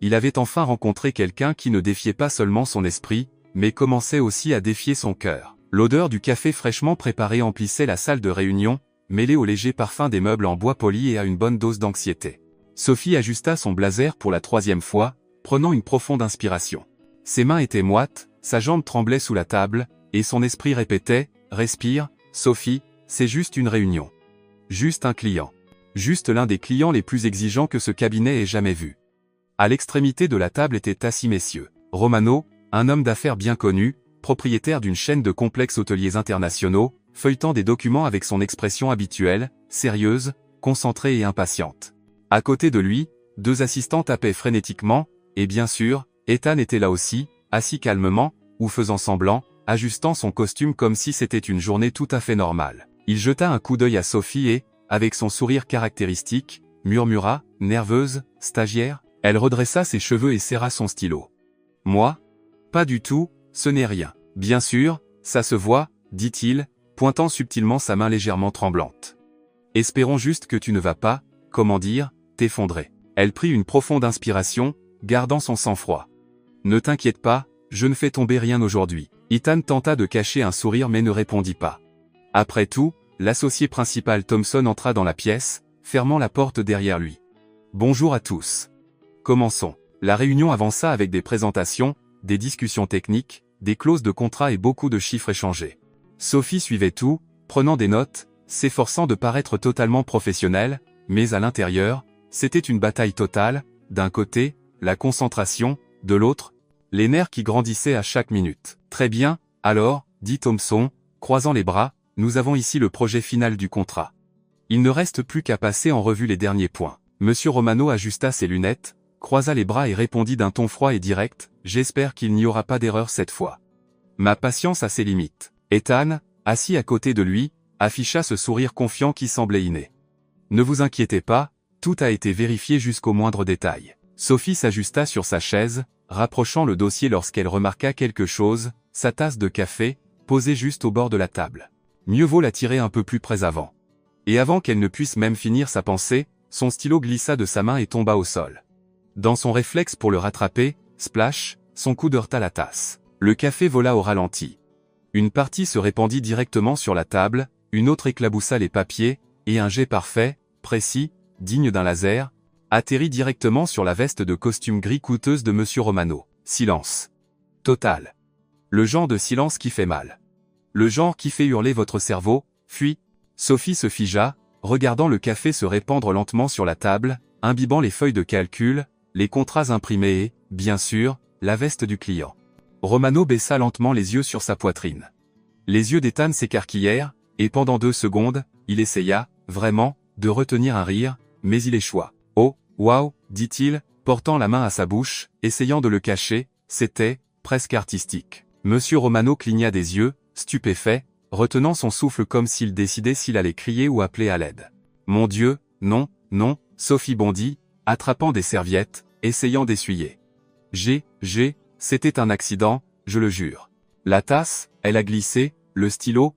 il avait enfin rencontré quelqu'un qui ne défiait pas seulement son esprit, mais commençait aussi à défier son cœur. L'odeur du café fraîchement préparé emplissait la salle de réunion, mêlée au léger parfum des meubles en bois poli et à une bonne dose d'anxiété. Sophie ajusta son blazer pour la 3e fois, prenant une profonde inspiration. Ses mains étaient moites, sa jambe tremblait sous la table, et son esprit répétait « Respire, Sophie, c'est juste une réunion. Juste un client. Juste l'un des clients les plus exigeants que ce cabinet ait jamais vu. » À l'extrémité de la table étaient assis messieurs. Romano, un homme d'affaires bien connu, propriétaire d'une chaîne de complexes hôteliers internationaux, feuilletant des documents avec son expression habituelle, sérieuse, concentrée et impatiente. À côté de lui, 2 assistants tapaient frénétiquement, et bien sûr, Ethan était là aussi, assis calmement, ou faisant semblant, ajustant son costume comme si c'était une journée tout à fait normale. Il jeta un coup d'œil à Sophie et, avec son sourire caractéristique, murmura, nerveuse, stagiaire. Elle redressa ses cheveux et serra son stylo. Moi? Pas du tout, ce n'est rien. Bien sûr, ça se voit, dit-il, pointant subtilement sa main légèrement tremblante. Espérons juste que tu ne vas pas, comment dire, t'effondrer. Elle prit une profonde inspiration, gardant son sang-froid. Ne t'inquiète pas, je ne fais tomber rien aujourd'hui. Ethan tenta de cacher un sourire mais ne répondit pas. Après tout, l'associé principal Thompson entra dans la pièce, fermant la porte derrière lui. Bonjour à tous. Commençons. La réunion avança avec des présentations, des discussions techniques, des clauses de contrat et beaucoup de chiffres échangés. Sophie suivait tout, prenant des notes, s'efforçant de paraître totalement professionnelle, mais à l'intérieur, c'était une bataille totale, d'un côté, la concentration, de l'autre, les nerfs qui grandissaient à chaque minute. Très bien, alors, dit Thompson, croisant les bras, nous avons ici le projet final du contrat. Il ne reste plus qu'à passer en revue les derniers points. Monsieur Romano ajusta ses lunettes, croisa les bras et répondit d'un ton froid et direct, « J'espère qu'il n'y aura pas d'erreur cette fois. Ma patience a ses limites. » Ethan, assis à côté de lui, afficha ce sourire confiant qui semblait inné. « Ne vous inquiétez pas, tout a été vérifié jusqu'au moindre détail. » Sophie s'ajusta sur sa chaise, rapprochant le dossier lorsqu'elle remarqua quelque chose, sa tasse de café, posée juste au bord de la table. Mieux vaut la tirer un peu plus près avant. Et avant qu'elle ne puisse même finir sa pensée, son stylo glissa de sa main et tomba au sol. Dans son réflexe pour le rattraper, splash, son coude heurta la tasse. Le café vola au ralenti. Une partie se répandit directement sur la table, une autre éclaboussa les papiers, et un jet parfait, précis, digne d'un laser, atterrit directement sur la veste de costume gris coûteuse de Monsieur Romano. Silence. Total. Le genre de silence qui fait mal. Le genre qui fait hurler votre cerveau, fuis. Sophie se figea, regardant le café se répandre lentement sur la table, imbibant les feuilles de calcul, les contrats imprimés et, bien sûr, la veste du client. Romano baissa lentement les yeux sur sa poitrine. Les yeux d'Ethan s'écarquillèrent, et pendant 2 secondes, il essaya, vraiment, de retenir un rire, mais il échoua. « Oh, waouh !» dit-il, portant la main à sa bouche, essayant de le cacher, c'était, presque artistique. Monsieur Romano cligna des yeux, stupéfait, retenant son souffle comme s'il décidait s'il allait crier ou appeler à l'aide. « Mon Dieu, non, non !» Sophie bondit, attrapant des serviettes, essayant d'essuyer. C'était un accident, je le jure. La tasse, elle a glissé, le stylo,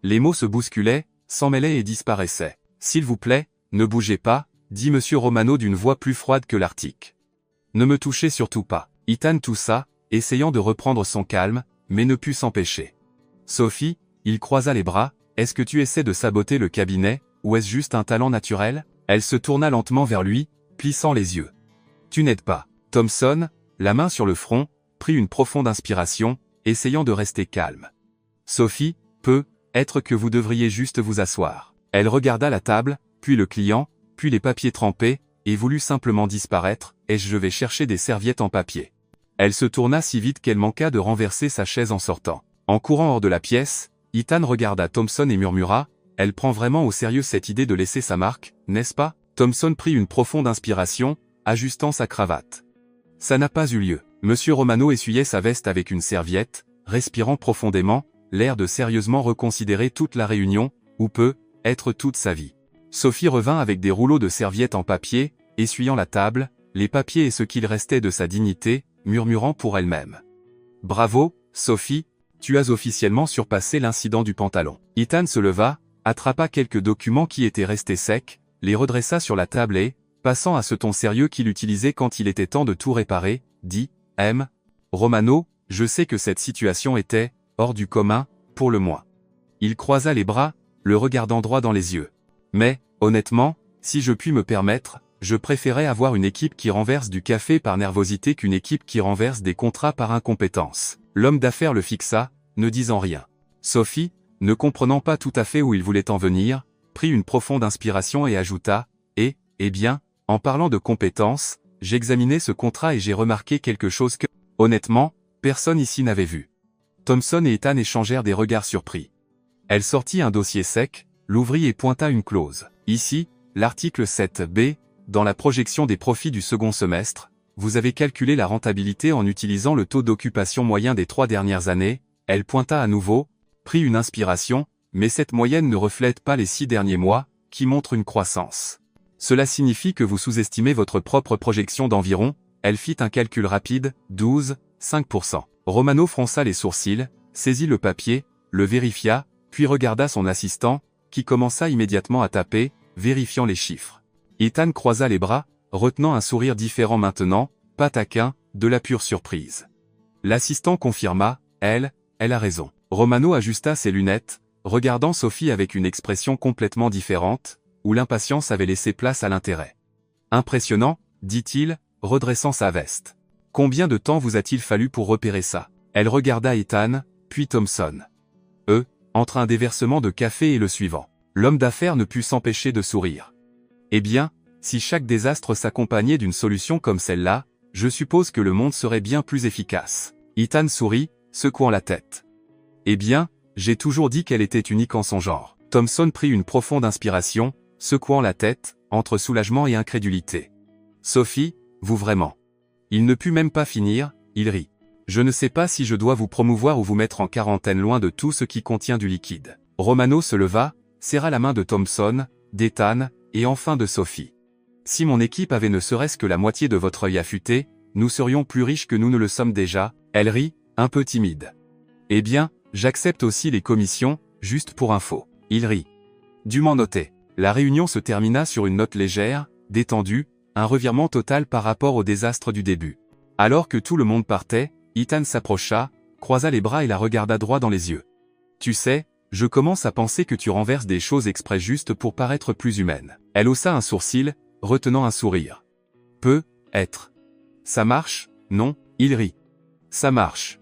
Les mots se bousculaient, s'emmêlaient et disparaissaient. « S'il vous plaît, ne bougez pas », dit Monsieur Romano d'une voix plus froide que l'Arctique. « Ne me touchez surtout pas. » Ethan toussa, essayant de reprendre son calme, mais ne put s'empêcher. « Sophie, » il croisa les bras, « est-ce que tu essaies de saboter le cabinet, ou est-ce juste un talent naturel ?» Elle se tourna lentement vers lui, plissant les yeux. « Tu n'aides pas. » Thompson, la main sur le front, prit une profonde inspiration, essayant de rester calme. « Sophie, peut-être que vous devriez juste vous asseoir. » Elle regarda la table, puis le client, puis les papiers trempés, et voulut simplement disparaître, « je vais chercher des serviettes en papier. » Elle se tourna si vite qu'elle manqua de renverser sa chaise en sortant. En courant hors de la pièce, Ethan regarda Thompson et murmura, « Elle prend vraiment au sérieux cette idée de laisser sa marque, n'est-ce pas ?» Thompson prit une profonde inspiration, ajustant sa cravate. Ça n'a pas eu lieu. Monsieur Romano essuyait sa veste avec une serviette, respirant profondément, l'air de sérieusement reconsidérer toute la réunion, ou peut-être toute sa vie. Sophie revint avec des rouleaux de serviettes en papier, essuyant la table, les papiers et ce qu'il restait de sa dignité, murmurant pour elle-même. « Bravo, Sophie, tu as officiellement surpassé l'incident du pantalon. » Ethan se leva, attrapa quelques documents qui étaient restés secs, les redressa sur la table et, passant à ce ton sérieux qu'il utilisait quand il était temps de tout réparer, dit « M. Romano, je sais que cette situation était, hors du commun, pour le moins. » Il croisa les bras, le regardant droit dans les yeux. « Mais, honnêtement, si je puis me permettre, je préférais avoir une équipe qui renverse du café par nervosité qu'une équipe qui renverse des contrats par incompétence. » L'homme d'affaires le fixa, ne disant rien. Sophie, ne comprenant pas tout à fait où il voulait en venir, prit une profonde inspiration et ajouta, « Eh bien, en parlant de compétences, j'examinais ce contrat et j'ai remarqué quelque chose que, honnêtement, personne ici n'avait vu. » Thompson et Ethan échangèrent des regards surpris. Elle sortit un dossier sec, l'ouvrit et pointa une clause. Ici, l'article 7b, dans la projection des profits du second semestre, vous avez calculé la rentabilité en utilisant le taux d'occupation moyen des 3 dernières années. Elle pointa à nouveau, prit une inspiration, mais cette moyenne ne reflète pas les 6 derniers mois, qui montrent une croissance. Cela signifie que vous sous-estimez votre propre projection d'environ, elle fit un calcul rapide, 12,5%. Romano fronça les sourcils, saisit le papier, le vérifia, puis regarda son assistant, qui commença immédiatement à taper, vérifiant les chiffres. Ethan croisa les bras, retenant un sourire différent maintenant, pas taquin, de la pure surprise. L'assistant confirma, elle a raison. Romano ajusta ses lunettes, regardant Sophie avec une expression complètement différente, où l'impatience avait laissé place à l'intérêt. « Impressionnant, » dit-il, redressant sa veste. « Combien de temps vous a-t-il fallu pour repérer ça ?» Elle regarda Ethan, puis Thompson. Entre un déversement de café et le suivant. L'homme d'affaires ne put s'empêcher de sourire. « Eh bien, si chaque désastre s'accompagnait d'une solution comme celle-là, je suppose que le monde serait bien plus efficace. » Ethan sourit, secouant la tête. « Eh bien, J'ai toujours dit qu'elle était unique en son genre. Thompson prit une profonde inspiration, secouant la tête, entre soulagement et incrédulité. Sophie, vous vraiment. Il ne put même pas finir, il rit. Je ne sais pas si je dois vous promouvoir ou vous mettre en quarantaine loin de tout ce qui contient du liquide. Romano se leva, serra la main de Thompson, d'Ethan, et enfin de Sophie. Si mon équipe avait ne serait-ce que la moitié de votre œil affûté, nous serions plus riches que nous ne le sommes déjà. Elle rit, un peu timide. Eh bien, j'accepte aussi les commissions, juste pour info. Il rit. Dûment noté. La réunion se termina sur une note légère, détendue, un revirement total par rapport au désastre du début. Alors que tout le monde partait, Ethan s'approcha, croisa les bras et la regarda droit dans les yeux. Tu sais, je commence à penser que tu renverses des choses exprès juste pour paraître plus humaine. Elle haussa un sourcil, retenant un sourire. Peut être. Ça marche, non? Il rit. Ça marche.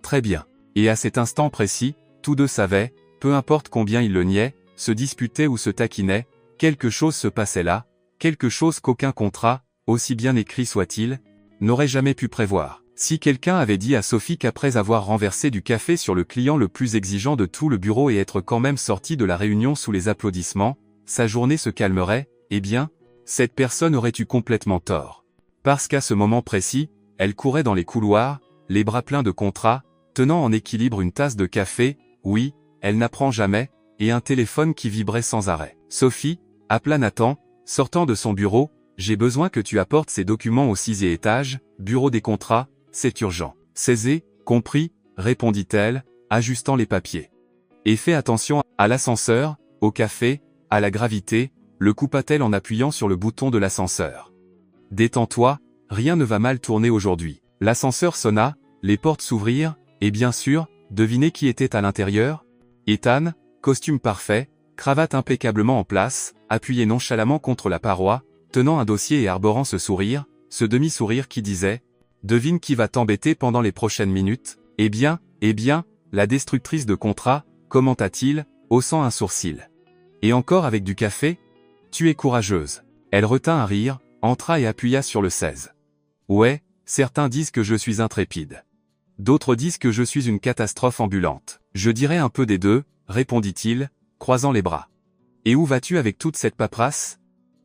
Très bien. Et à cet instant précis, tous deux savaient, peu importe combien ils le niaient, se disputaient ou se taquinaient, quelque chose se passait là, quelque chose qu'aucun contrat, aussi bien écrit soit-il, n'aurait jamais pu prévoir. Si quelqu'un avait dit à Sophie qu'après avoir renversé du café sur le client le plus exigeant de tout le bureau et être quand même sorti de la réunion sous les applaudissements, sa journée se calmerait, eh bien, cette personne aurait eu complètement tort. Parce qu'à ce moment précis, elle courait dans les couloirs, les bras pleins de contrats, tenant en équilibre une tasse de café, oui, elle n'apprend jamais, et un téléphone qui vibrait sans arrêt. Sophie, appela Nathan, sortant de son bureau, j'ai besoin que tu apportes ces documents au 6e étage, bureau des contrats, c'est urgent. C'est compris, répondit-elle, ajustant les papiers. Et fais attention à l'ascenseur, au café, à la gravité, le coupa-t-elle en appuyant sur le bouton de l'ascenseur. Détends-toi, rien ne va mal tourner aujourd'hui. L'ascenseur sonna, les portes s'ouvrirent, et bien sûr, devinez qui était à l'intérieur? Ethan, costume parfait, cravate impeccablement en place, appuyé nonchalamment contre la paroi, tenant un dossier et arborant ce sourire, ce demi-sourire qui disait « Devine qui va t'embêter pendant les prochaines minutes ?» Eh bien, la destructrice de contrat, commenta-t-il, haussant un sourcil. Et encore avec du café? Tu es courageuse. Elle retint un rire, entra et appuya sur le 16. Ouais, certains disent que je suis intrépide. D'autres disent que je suis une catastrophe ambulante. Je dirais un peu des deux, répondit-il, croisant les bras. Et où vas-tu avec toute cette paperasse?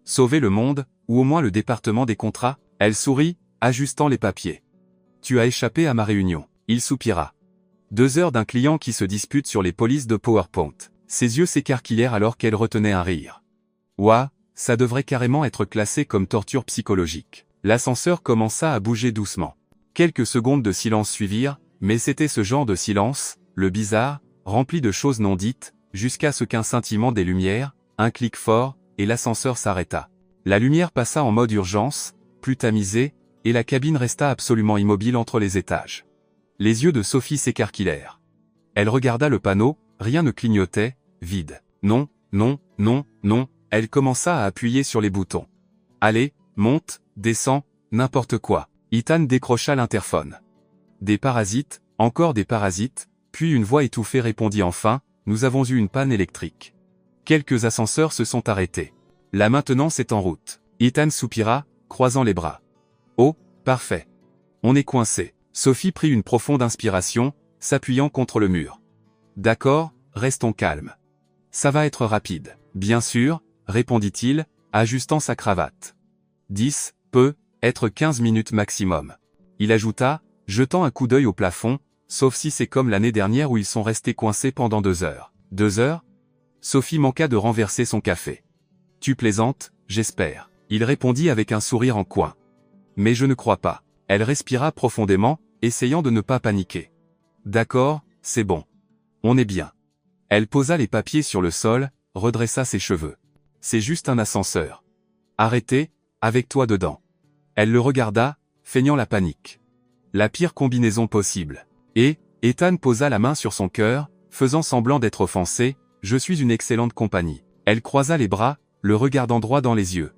Sauver le monde, ou au moins le département des contrats? Elle sourit, ajustant les papiers. Tu as échappé à ma réunion. Il soupira. 2 heures d'un client qui se dispute sur les polices de PowerPoint. Ses yeux s'écarquillèrent alors qu'elle retenait un rire. Ouah, ça devrait carrément être classé comme torture psychologique. L'ascenseur commença à bouger doucement. Quelques secondes de silence suivirent, mais c'était ce genre de silence, le bizarre, rempli de choses non dites, jusqu'à ce qu'un scintillement des lumières, un clic fort, et l'ascenseur s'arrêta. La lumière passa en mode urgence, plus tamisée, et la cabine resta absolument immobile entre les étages. Les yeux de Sophie s'écarquillèrent. Elle regarda le panneau, rien ne clignotait, vide. Non, elle commença à appuyer sur les boutons. Allez, monte, descends, n'importe quoi. Ethan décrocha l'interphone. Des parasites, encore des parasites, puis une voix étouffée répondit enfin, nous avons eu une panne électrique. Quelques ascenseurs se sont arrêtés. La maintenance est en route. Ethan soupira, croisant les bras. Oh, parfait. On est coincé. Sophie prit une profonde inspiration, s'appuyant contre le mur. D'accord, restons calmes. Ça va être rapide. Bien sûr, répondit-il, ajustant sa cravate. 10, peut être 15 minutes maximum. Il ajouta, jetant un coup d'œil au plafond, sauf si c'est comme l'année dernière où ils sont restés coincés pendant 2 heures. 2 heures? Sophie manqua de renverser son café. Tu plaisantes, j'espère. Il répondit avec un sourire en coin. Mais je ne crois pas. Elle respira profondément, essayant de ne pas paniquer. D'accord, c'est bon. On est bien. Elle posa les papiers sur le sol, redressa ses cheveux. C'est juste un ascenseur. Arrêtez, avec toi dedans. Elle le regarda, feignant la panique. La pire combinaison possible. Et, Ethan posa la main sur son cœur, faisant semblant d'être offensé, je suis une excellente compagnie. Elle croisa les bras, le regardant droit dans les yeux.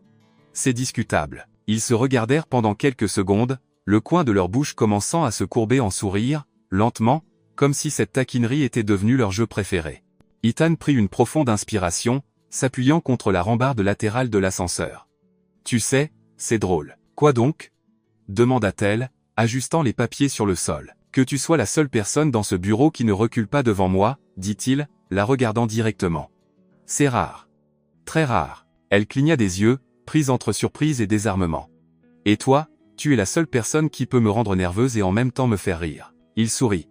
C'est discutable. Ils se regardèrent pendant quelques secondes, le coin de leur bouche commençant à se courber en sourire, lentement, comme si cette taquinerie était devenue leur jeu préféré. Ethan prit une profonde inspiration, s'appuyant contre la rambarde latérale de l'ascenseur. Tu sais, c'est drôle. Quoi donc? Demanda-t-elle, ajustant les papiers sur le sol. Que tu sois la seule personne dans ce bureau qui ne recule pas devant moi, dit-il, la regardant directement. C'est rare. Très rare. Elle cligna des yeux, prise entre surprise et désarmement. Et toi, tu es la seule personne qui peut me rendre nerveuse et en même temps me faire rire. Il sourit.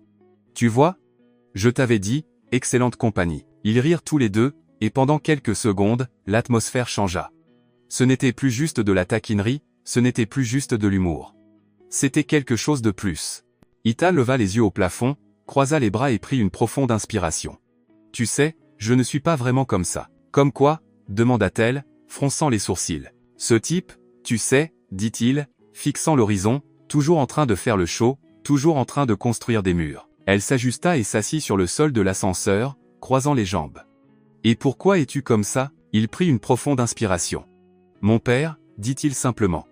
Tu vois? Je t'avais dit, excellente compagnie. Ils rirent tous les deux, et pendant quelques secondes, l'atmosphère changea. Ce n'était plus juste de la taquinerie, ce n'était plus juste de l'humour. C'était quelque chose de plus. Ethan leva les yeux au plafond, croisa les bras et prit une profonde inspiration. Tu sais, je ne suis pas vraiment comme ça. Comme quoi? Demanda-t-elle, fronçant les sourcils. Ce type, tu sais, dit-il, fixant l'horizon, toujours en train de faire le show, toujours en train de construire des murs. Elle s'ajusta et s'assit sur le sol de l'ascenseur, croisant les jambes. Et pourquoi es-tu comme ça? Il prit une profonde inspiration. Mon père, dit-il simplement.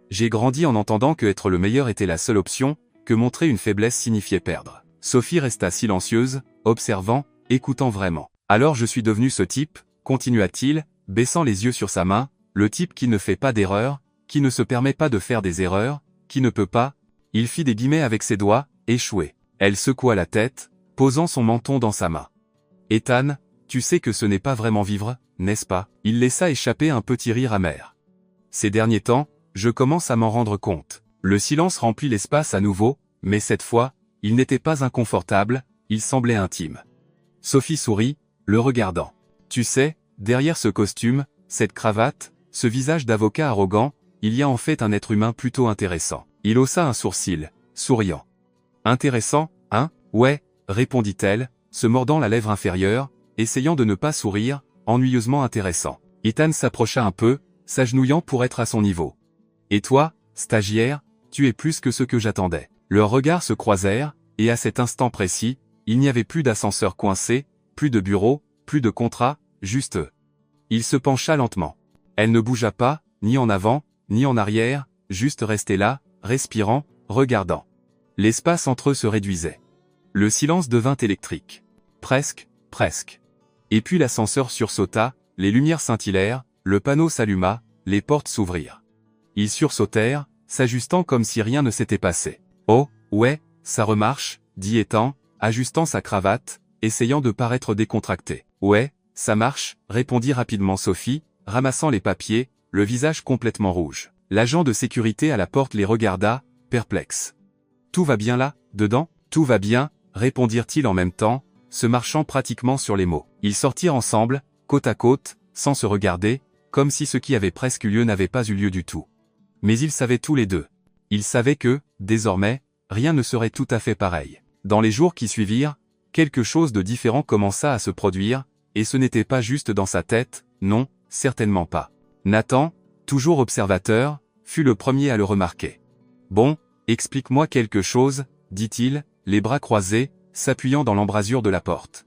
J'ai grandi en entendant que être le meilleur était la seule option, que montrer une faiblesse signifiait perdre. Sophie resta silencieuse, observant, écoutant vraiment. Alors je suis devenu ce type, continua-t-il, baissant les yeux sur sa main, le type qui ne fait pas d'erreur, qui ne se permet pas de faire des erreurs, qui ne peut pas, il fit des guillemets avec ses doigts, échouer. Elle secoua la tête, posant son menton dans sa main. Ethan, tu sais que ce n'est pas vraiment vivre, n'est-ce pas? Il laissa échapper un petit rire amer. Ces derniers temps, je commence à m'en rendre compte. Le silence remplit l'espace à nouveau, mais cette fois, il n'était pas inconfortable, il semblait intime. Sophie sourit, le regardant. Tu sais, derrière ce costume, cette cravate, ce visage d'avocat arrogant, il y a en fait un être humain plutôt intéressant. Il haussa un sourcil, souriant. Intéressant, hein? Ouais, répondit-elle, se mordant la lèvre inférieure, essayant de ne pas sourire, ennuyeusement intéressant. Ethan s'approcha un peu, s'agenouillant pour être à son niveau. Et toi, stagiaire, tu es plus que ce que j'attendais. Leurs regards se croisèrent, et à cet instant précis, il n'y avait plus d'ascenseur coincé, plus de bureau, plus de contrat, juste eux. Il se pencha lentement. Elle ne bougea pas, ni en avant, ni en arrière, juste restait là, respirant, regardant. L'espace entre eux se réduisait. Le silence devint électrique. Presque. Et puis l'ascenseur sursauta, les lumières scintillèrent, le panneau s'alluma, les portes s'ouvrirent. Ils sursautèrent, s'ajustant comme si rien ne s'était passé. Oh, ouais, ça remarche, dit Ethan, ajustant sa cravate, essayant de paraître décontracté. Ouais, ça marche, répondit rapidement Sophie, ramassant les papiers, le visage complètement rouge. L'agent de sécurité à la porte les regarda, perplexe. Tout va bien là, dedans? Tout va bien, répondirent-ils en même temps, se marchant pratiquement sur les mots. Ils sortirent ensemble, côte à côte, sans se regarder, comme si ce qui avait presque eu lieu n'avait pas eu lieu du tout. Mais ils savaient tous les deux. Ils savaient que, désormais, rien ne serait tout à fait pareil. Dans les jours qui suivirent, quelque chose de différent commença à se produire, et ce n'était pas juste dans sa tête, non, certainement pas. Nathan, toujours observateur, fut le premier à le remarquer. Bon, explique-moi quelque chose, dit-il, les bras croisés, s'appuyant dans l'embrasure de la porte.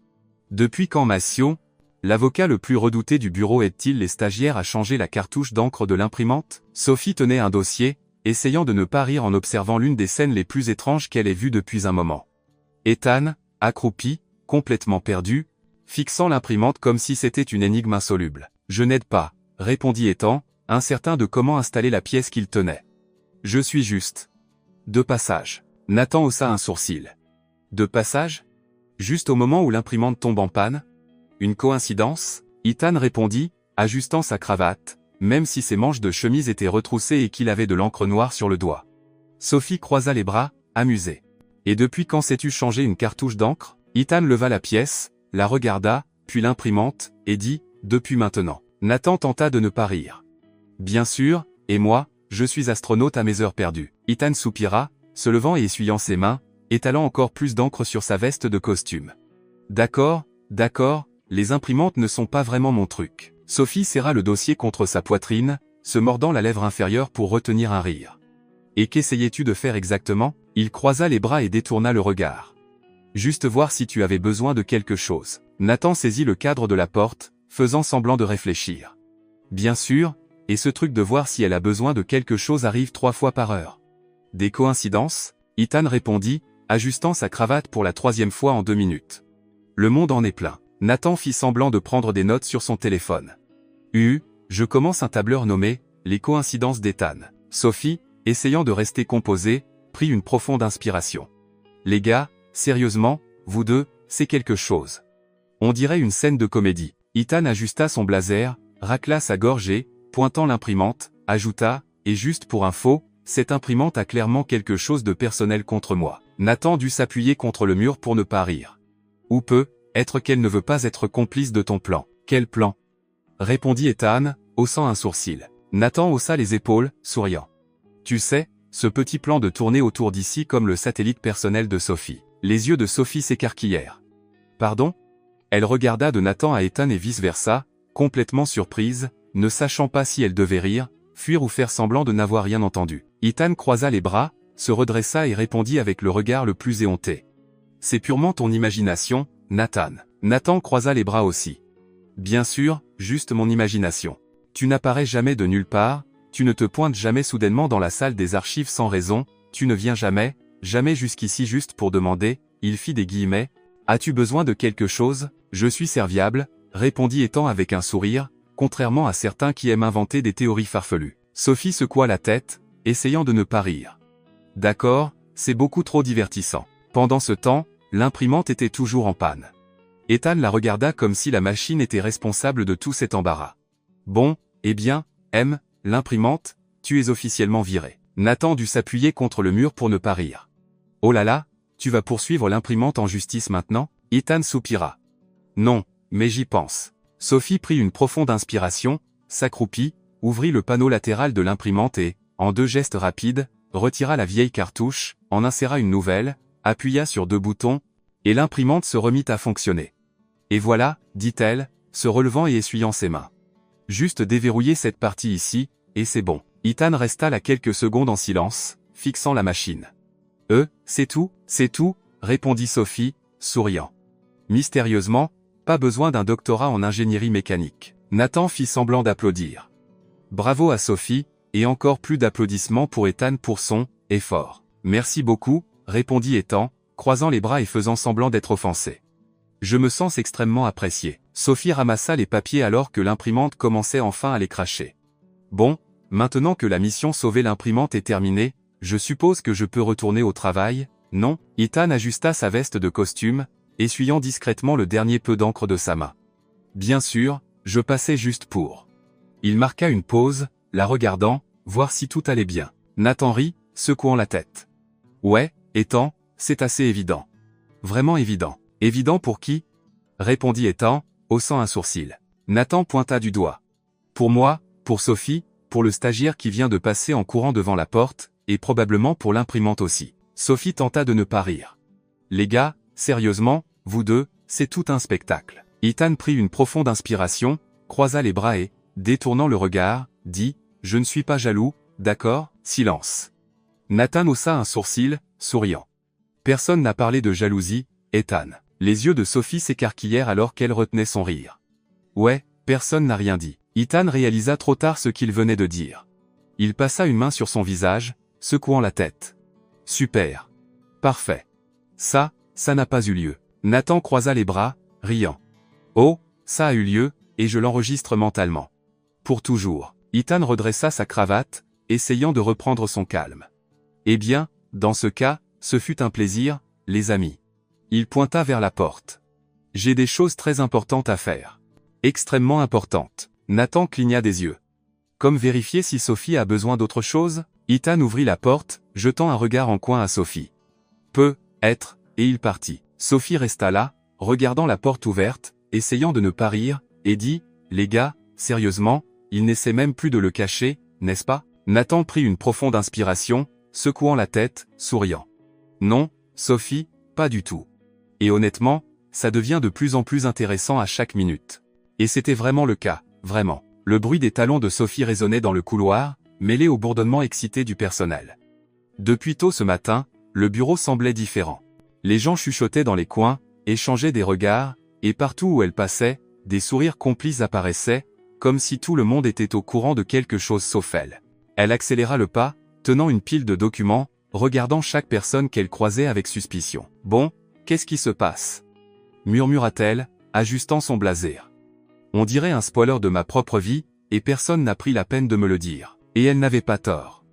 Depuis quand Massio, l'avocat le plus redouté du bureau, aide-t-il les stagiaires à changer la cartouche d'encre de l'imprimante? Sophie tenait un dossier, essayant de ne pas rire en observant l'une des scènes les plus étranges qu'elle ait vues depuis un moment. Ethan, accroupi, complètement perdu, fixant l'imprimante comme si c'était une énigme insoluble. Je n'aide pas, répondit Ethan, incertain de comment installer la pièce qu'il tenait. Je suis juste. De passage. Nathan haussa un sourcil. De passage? Juste au moment où l'imprimante tombe en panne? Une coïncidence? Ethan répondit, ajustant sa cravate, même si ses manches de chemise étaient retroussées et qu'il avait de l'encre noire sur le doigt. Sophie croisa les bras, amusée. Et depuis quand sais-tu changer une cartouche d'encre? Ethan leva la pièce, la regarda, puis l'imprimante, et dit, depuis maintenant. Nathan tenta de ne pas rire. Bien sûr, et moi, je suis astronaute à mes heures perdues. Ethan soupira, se levant et essuyant ses mains, étalant encore plus d'encre sur sa veste de costume. D'accord, les imprimantes ne sont pas vraiment mon truc. Sophie serra le dossier contre sa poitrine, se mordant la lèvre inférieure pour retenir un rire. Et qu'essayais-tu de faire exactement? Il croisa les bras et détourna le regard. Juste voir si tu avais besoin de quelque chose. Nathan saisit le cadre de la porte, faisant semblant de réfléchir. Bien sûr, et ce truc de voir si elle a besoin de quelque chose arrive 3 fois par heure. Des coïncidences? Ethan répondit, ajustant sa cravate pour la 3e fois en 2 minutes. Le monde en est plein. Nathan fit semblant de prendre des notes sur son téléphone. Je commence un tableur nommé « Les coïncidences d'Ethan ». Sophie, essayant de rester composée, prit une profonde inspiration. Les gars, sérieusement, vous deux, c'est quelque chose. On dirait une scène de comédie. Ethan ajusta son blazer, racla sa gorge et, pointant l'imprimante, ajouta, et juste pour info, cette imprimante a clairement quelque chose de personnel contre moi. Nathan dut s'appuyer contre le mur pour ne pas rire. Ou peut être qu'elle ne veut pas être complice de ton plan. Quel plan? Répondit Ethan, haussant un sourcil. Nathan haussa les épaules, souriant. Tu sais, ce petit plan de tourner autour d'ici comme le satellite personnel de Sophie. Les yeux de Sophie s'écarquillèrent. Pardon? Elle regarda de Nathan à Ethan et vice-versa, complètement surprise, ne sachant pas si elle devait rire, fuir ou faire semblant de n'avoir rien entendu. Ethan croisa les bras, se redressa et répondit avec le regard le plus éhonté. C'est purement ton imagination, Nathan. Nathan croisa les bras aussi. Bien sûr, juste mon imagination. Tu n'apparais jamais de nulle part, tu ne te pointes jamais soudainement dans la salle des archives sans raison, tu ne viens jamais jusqu'ici juste pour demander, il fit des guillemets, as-tu besoin de quelque chose? Je suis serviable, répondit Ethan avec un sourire, contrairement à certains qui aiment inventer des théories farfelues. Sophie secoua la tête, essayant de ne pas rire. D'accord, c'est beaucoup trop divertissant. Pendant ce temps, l'imprimante était toujours en panne. Ethan la regarda comme si la machine était responsable de tout cet embarras. Bon, eh bien, l'imprimante, tu es officiellement viré. Nathan dut s'appuyer contre le mur pour ne pas rire. Oh là là, tu vas poursuivre l'imprimante en justice maintenant? Ethan soupira. Non, mais j'y pense. Sophie prit une profonde inspiration, s'accroupit, ouvrit le panneau latéral de l'imprimante et, en 2 gestes rapides, retira la vieille cartouche, en inséra une nouvelle, appuya sur 2 boutons, et l'imprimante se remit à fonctionner. Et voilà, dit-elle, se relevant et essuyant ses mains. Juste déverrouiller cette partie ici, et c'est bon. Ethan resta là quelques secondes en silence, fixant la machine. C'est tout, répondit Sophie, souriant. Mystérieusement, pas besoin d'un doctorat en ingénierie mécanique. Nathan fit semblant d'applaudir. Bravo à Sophie, et encore plus d'applaudissements pour Ethan pour son effort. Merci beaucoup, répondit Ethan, croisant les bras et faisant semblant d'être offensé. Je me sens extrêmement apprécié. Sophie ramassa les papiers alors que l'imprimante commençait enfin à les cracher. Bon, maintenant que la mission sauver l'imprimante est terminée, je suppose que je peux retourner au travail, non? Ethan ajusta sa veste de costume, essuyant discrètement le dernier peu d'encre de sa main. Bien sûr, je passais juste pour. Il marqua une pause, la regardant, voir si tout allait bien. Nathan rit, secouant la tête. Ouais, Ethan, c'est assez évident. Vraiment évident. Évident pour qui? Répondit Ethan, haussant un sourcil. Nathan pointa du doigt. Pour moi, pour Sophie, pour le stagiaire qui vient de passer en courant devant la porte, et probablement pour l'imprimante aussi. Sophie tenta de ne pas rire. Les gars, sérieusement, vous deux, c'est tout un spectacle. Ethan prit une profonde inspiration, croisa les bras et, détournant le regard, dit, je ne suis pas jaloux, d'accord? Silence. Nathan haussa un sourcil, souriant. Personne n'a parlé de jalousie, Ethan. Les yeux de Sophie s'écarquillèrent alors qu'elle retenait son rire. Ouais, personne n'a rien dit. Ethan réalisa trop tard ce qu'il venait de dire. Il passa une main sur son visage, secouant la tête. Super. Parfait. Ça n'a pas eu lieu. Nathan croisa les bras, riant. Oh, ça a eu lieu, et je l'enregistre mentalement. Pour toujours. Ethan redressa sa cravate, essayant de reprendre son calme. Eh bien, dans ce cas, ce fut un plaisir, les amis. Il pointa vers la porte. J'ai des choses très importantes à faire. Extrêmement importantes. Nathan cligna des yeux. Comme vérifier si Sophie a besoin d'autre chose, Ethan ouvrit la porte, jetant un regard en coin à Sophie. Peut-être, et il partit. Sophie resta là, regardant la porte ouverte, essayant de ne pas rire, et dit, les gars, sérieusement, il n'essaie même plus de le cacher, n'est-ce pas? Nathan prit une profonde inspiration, secouant la tête, souriant. Non, Sophie, pas du tout. Et honnêtement, ça devient de plus en plus intéressant à chaque minute. Et c'était vraiment le cas, vraiment. Le bruit des talons de Sophie résonnait dans le couloir, mêlé au bourdonnement excité du personnel. Depuis tôt ce matin, le bureau semblait différent. Les gens chuchotaient dans les coins, échangeaient des regards, et partout où elle passait, des sourires complices apparaissaient, comme si tout le monde était au courant de quelque chose sauf elle. Elle accéléra le pas, tenant une pile de documents, regardant chaque personne qu'elle croisait avec suspicion. Bon, qu'est-ce qui se passe? Murmura-t-elle, ajustant son blazer. On dirait un spoiler de ma propre vie, et personne n'a pris la peine de me le dire. Et elle n'avait pas tort.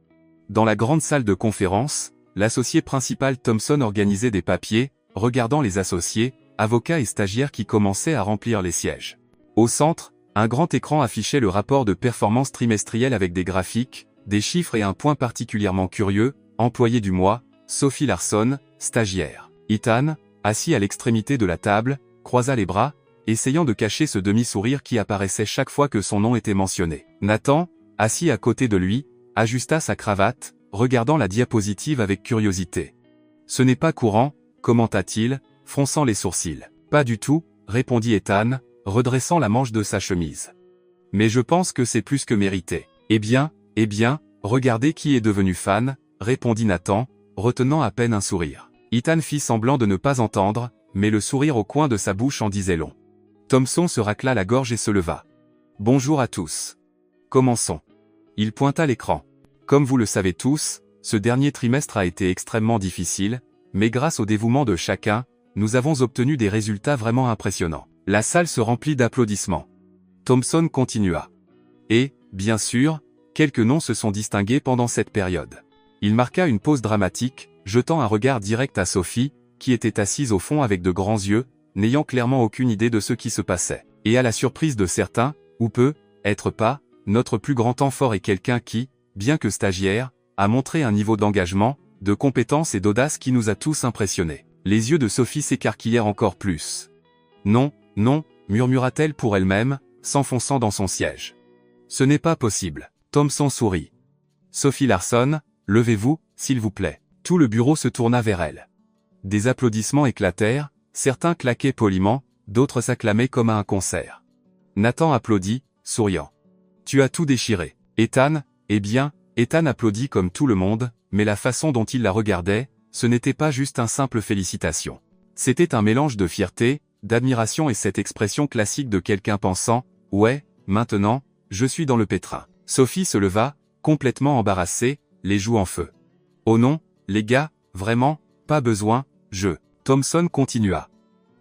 Dans la grande salle de conférence, l'associé principal Thompson organisait des papiers, regardant les associés, avocats et stagiaires qui commençaient à remplir les sièges. Au centre, un grand écran affichait le rapport de performance trimestrielle avec des graphiques, des chiffres et un point particulièrement curieux, employé du mois, Sophie Larson, stagiaire. Ethan, assis à l'extrémité de la table, croisa les bras, essayant de cacher ce demi-sourire qui apparaissait chaque fois que son nom était mentionné. Nathan, assis à côté de lui, ajusta sa cravate, regardant la diapositive avec curiosité. « Ce n'est pas courant », commenta-t-il, fronçant les sourcils. « Pas du tout », répondit Ethan, redressant la manche de sa chemise. « Mais je pense que c'est plus que mérité. »« Eh bien, regardez qui est devenu fan », répondit Nathan, retenant à peine un sourire. Ethan fit semblant de ne pas entendre, mais le sourire au coin de sa bouche en disait long. Thompson se racla la gorge et se leva. « Bonjour à tous. Commençons. » Il pointa l'écran. « Comme vous le savez tous, ce dernier trimestre a été extrêmement difficile, mais grâce au dévouement de chacun, nous avons obtenu des résultats vraiment impressionnants. » La salle se remplit d'applaudissements. Thompson continua. Et, bien sûr, quelques noms se sont distingués pendant cette période. Il marqua une pause dramatique, jetant un regard direct à Sophie, qui était assise au fond avec de grands yeux, n'ayant clairement aucune idée de ce qui se passait. Et à la surprise de certains, ou peut-être pas, notre plus grand temps fort est quelqu'un qui, bien que stagiaire, a montré un niveau d'engagement, de compétence et d'audace qui nous a tous impressionnés. Les yeux de Sophie s'écarquillèrent encore plus. Non, murmura-t-elle pour elle-même, s'enfonçant dans son siège. Ce n'est pas possible. Thompson sourit. Sophie Larson, levez-vous, s'il vous plaît. Tout le bureau se tourna vers elle. Des applaudissements éclatèrent, certains claquaient poliment, d'autres s'acclamaient comme à un concert. Nathan applaudit, souriant. Tu as tout déchiré. Ethan, Ethan applaudit comme tout le monde, mais la façon dont il la regardait, ce n'était pas juste un simple félicitation. C'était un mélange de fierté, d'admiration et cette expression classique de quelqu'un pensant « Ouais, maintenant, je suis dans le pétrin ». Sophie se leva, complètement embarrassée, les joues en feu. « Oh non, les gars, vraiment, pas besoin, Thompson continua.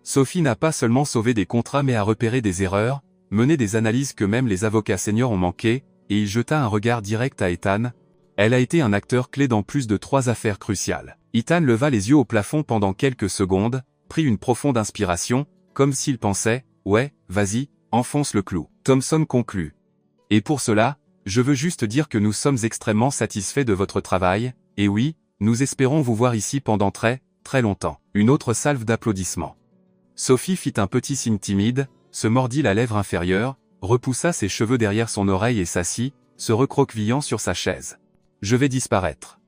Sophie n'a pas seulement sauvé des contrats mais a repéré des erreurs, mené des analyses que même les avocats seniors ont manquées, et il jeta un regard direct à Ethan. Elle a été un acteur clé dans plus de 3 affaires cruciales. Ethan leva les yeux au plafond pendant quelques secondes, prit une profonde inspiration, comme s'il pensait « Ouais, vas-y, enfonce le clou ». Thompson conclut. « Et pour cela, je veux juste dire que nous sommes extrêmement satisfaits de votre travail, et oui, nous espérons vous voir ici pendant très longtemps. » Une autre salve d'applaudissements. Sophie fit un petit signe timide, se mordit la lèvre inférieure, repoussa ses cheveux derrière son oreille et s'assit, se recroquevillant sur sa chaise. « Je vais disparaître.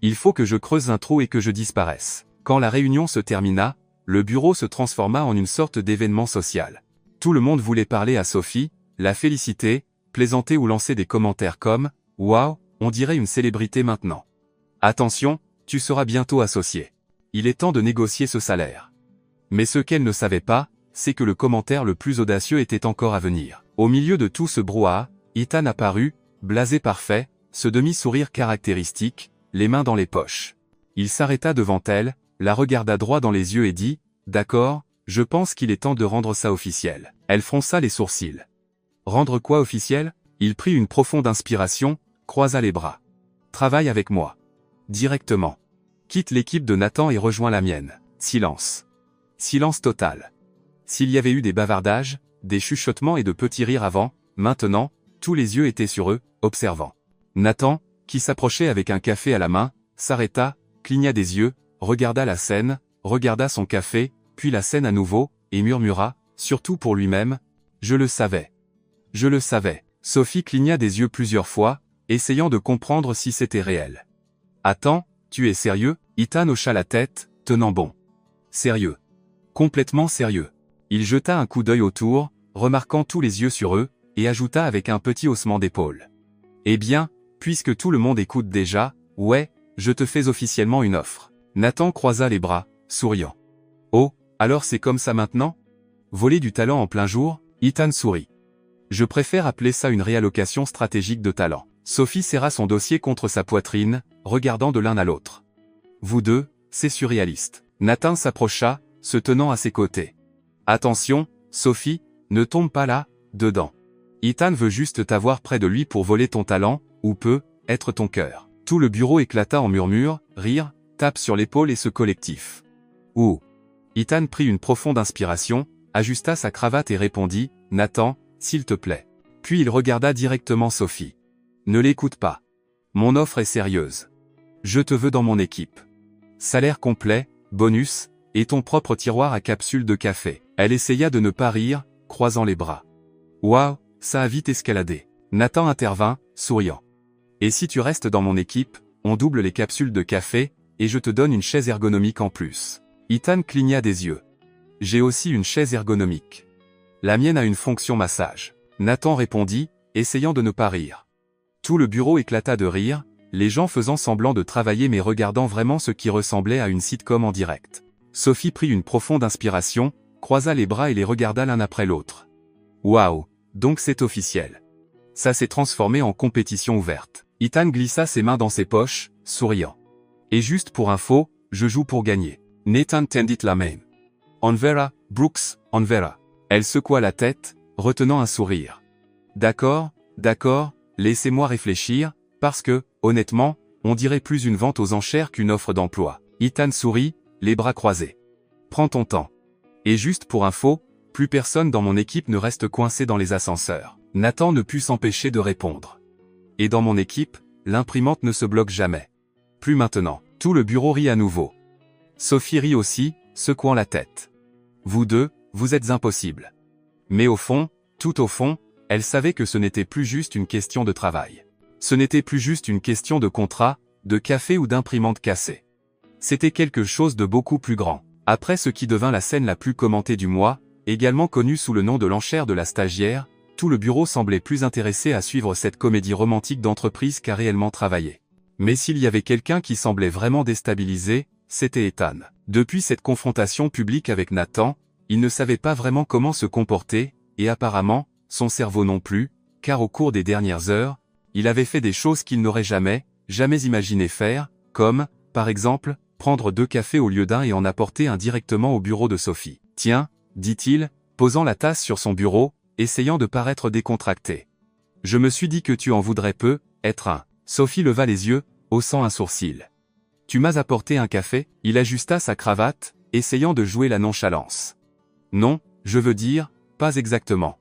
Il faut que je creuse un trou et que je disparaisse. » Quand la réunion se termina, le bureau se transforma en une sorte d'événement social. Tout le monde voulait parler à Sophie, la féliciter, plaisanter ou lancer des commentaires comme « Waouh, on dirait une célébrité maintenant. Attention, tu seras bientôt associé. Il est temps de négocier ce salaire. » Mais ce qu'elle ne savait pas, c'est que le commentaire le plus audacieux était encore à venir. Au milieu de tout ce brouhaha, Ethan apparut, blasé parfait, ce demi-sourire caractéristique, les mains dans les poches. Il s'arrêta devant elle, la regarda droit dans les yeux et dit « D'accord, je pense qu'il est temps de rendre ça officiel. » Elle fronça les sourcils. « Rendre quoi officiel ?» Il prit une profonde inspiration, croisa les bras. « Travaille avec moi. Directement. Quitte l'équipe de Nathan et rejoins la mienne. » Silence. Silence total. S'il y avait eu des bavardages, des chuchotements et de petits rires avant, maintenant, tous les yeux étaient sur eux, observant. Nathan, qui s'approchait avec un café à la main, s'arrêta, cligna des yeux, regarda la scène, regarda son café, puis la scène à nouveau, et murmura, surtout pour lui-même, « Je le savais. Je le savais. » Sophie cligna des yeux plusieurs fois, essayant de comprendre si c'était réel. « Attends, tu es sérieux ?» Ethan hocha la tête, tenant bon. « Sérieux. Complètement sérieux. » Il jeta un coup d'œil autour, remarquant tous les yeux sur eux, et ajouta avec un petit haussement d'épaule. « Eh bien, puisque tout le monde écoute déjà, ouais, je te fais officiellement une offre. » Nathan croisa les bras, souriant. « Oh, alors c'est comme ça maintenant ? Voler du talent en plein jour ?» Ethan sourit. « Je préfère appeler ça une réallocation stratégique de talent. » Sophie serra son dossier contre sa poitrine, regardant de l'un à l'autre. « Vous deux, c'est surréaliste. » Nathan s'approcha, se tenant à ses côtés. « Attention, Sophie, ne tombe pas là, dedans. Ethan veut juste t'avoir près de lui pour voler ton talent, ou peut-être ton cœur. » Tout le bureau éclata en murmures, rires, tapes sur l'épaule et ce collectif. « Ouh !» Ethan prit une profonde inspiration, ajusta sa cravate et répondit, « Nathan, s'il te plaît. » Puis il regarda directement Sophie. « Ne l'écoute pas. Mon offre est sérieuse. Je te veux dans mon équipe. Salaire complet, bonus, et ton propre tiroir à capsules de café. » Elle essaya de ne pas rire, croisant les bras. « Waouh, ça a vite escaladé. » Nathan intervint, souriant. « Et si tu restes dans mon équipe, on double les capsules de café, et je te donne une chaise ergonomique en plus. » Ethan cligna des yeux. « J'ai aussi une chaise ergonomique. La mienne a une fonction massage. » Nathan répondit, essayant de ne pas rire. Tout le bureau éclata de rire, les gens faisant semblant de travailler mais regardant vraiment ce qui ressemblait à une sitcom en direct. Sophie prit une profonde inspiration, croisa les bras et les regarda l'un après l'autre. « Waouh, donc c'est officiel. Ça s'est transformé en compétition ouverte. » Ethan glissa ses mains dans ses poches, souriant. « Et juste pour info, je joue pour gagner. » Nathan tendit la main. « On verra, Brooks, on verra. » Elle secoua la tête, retenant un sourire. « D'accord, laissez-moi réfléchir, parce que, honnêtement, on dirait plus une vente aux enchères qu'une offre d'emploi. » Ethan sourit, les bras croisés. « Prends ton temps. Et juste pour info, plus personne dans mon équipe ne reste coincé dans les ascenseurs. » Nathan ne put s'empêcher de répondre. « Et dans mon équipe, l'imprimante ne se bloque jamais. Plus maintenant. » Tout le bureau rit à nouveau. Sophie rit aussi, secouant la tête. « Vous deux, vous êtes impossibles. » Mais au fond, tout au fond, elle savait que ce n'était plus juste une question de travail. Ce n'était plus juste une question de contrat, de café ou d'imprimante cassée. C'était quelque chose de beaucoup plus grand. Après ce qui devint la scène la plus commentée du mois, également connue sous le nom de l'enchère de la stagiaire, tout le bureau semblait plus intéressé à suivre cette comédie romantique d'entreprise qu'à réellement travailler. Mais s'il y avait quelqu'un qui semblait vraiment déstabilisé, c'était Ethan. Depuis cette confrontation publique avec Nathan, il ne savait pas vraiment comment se comporter, et apparemment, son cerveau non plus, car au cours des dernières heures, il avait fait des choses qu'il n'aurait jamais imaginé faire, comme, par exemple, prendre 2 cafés au lieu d'un et en apporter un directement au bureau de Sophie. « Tiens, » dit-il, posant la tasse sur son bureau, essayant de paraître décontracté. « Je me suis dit que tu en voudrais peu, être un. » Sophie leva les yeux, haussant un sourcil. « Tu m'as apporté un café ?» Il ajusta sa cravate, essayant de jouer la nonchalance. « Non, je veux dire, pas exactement.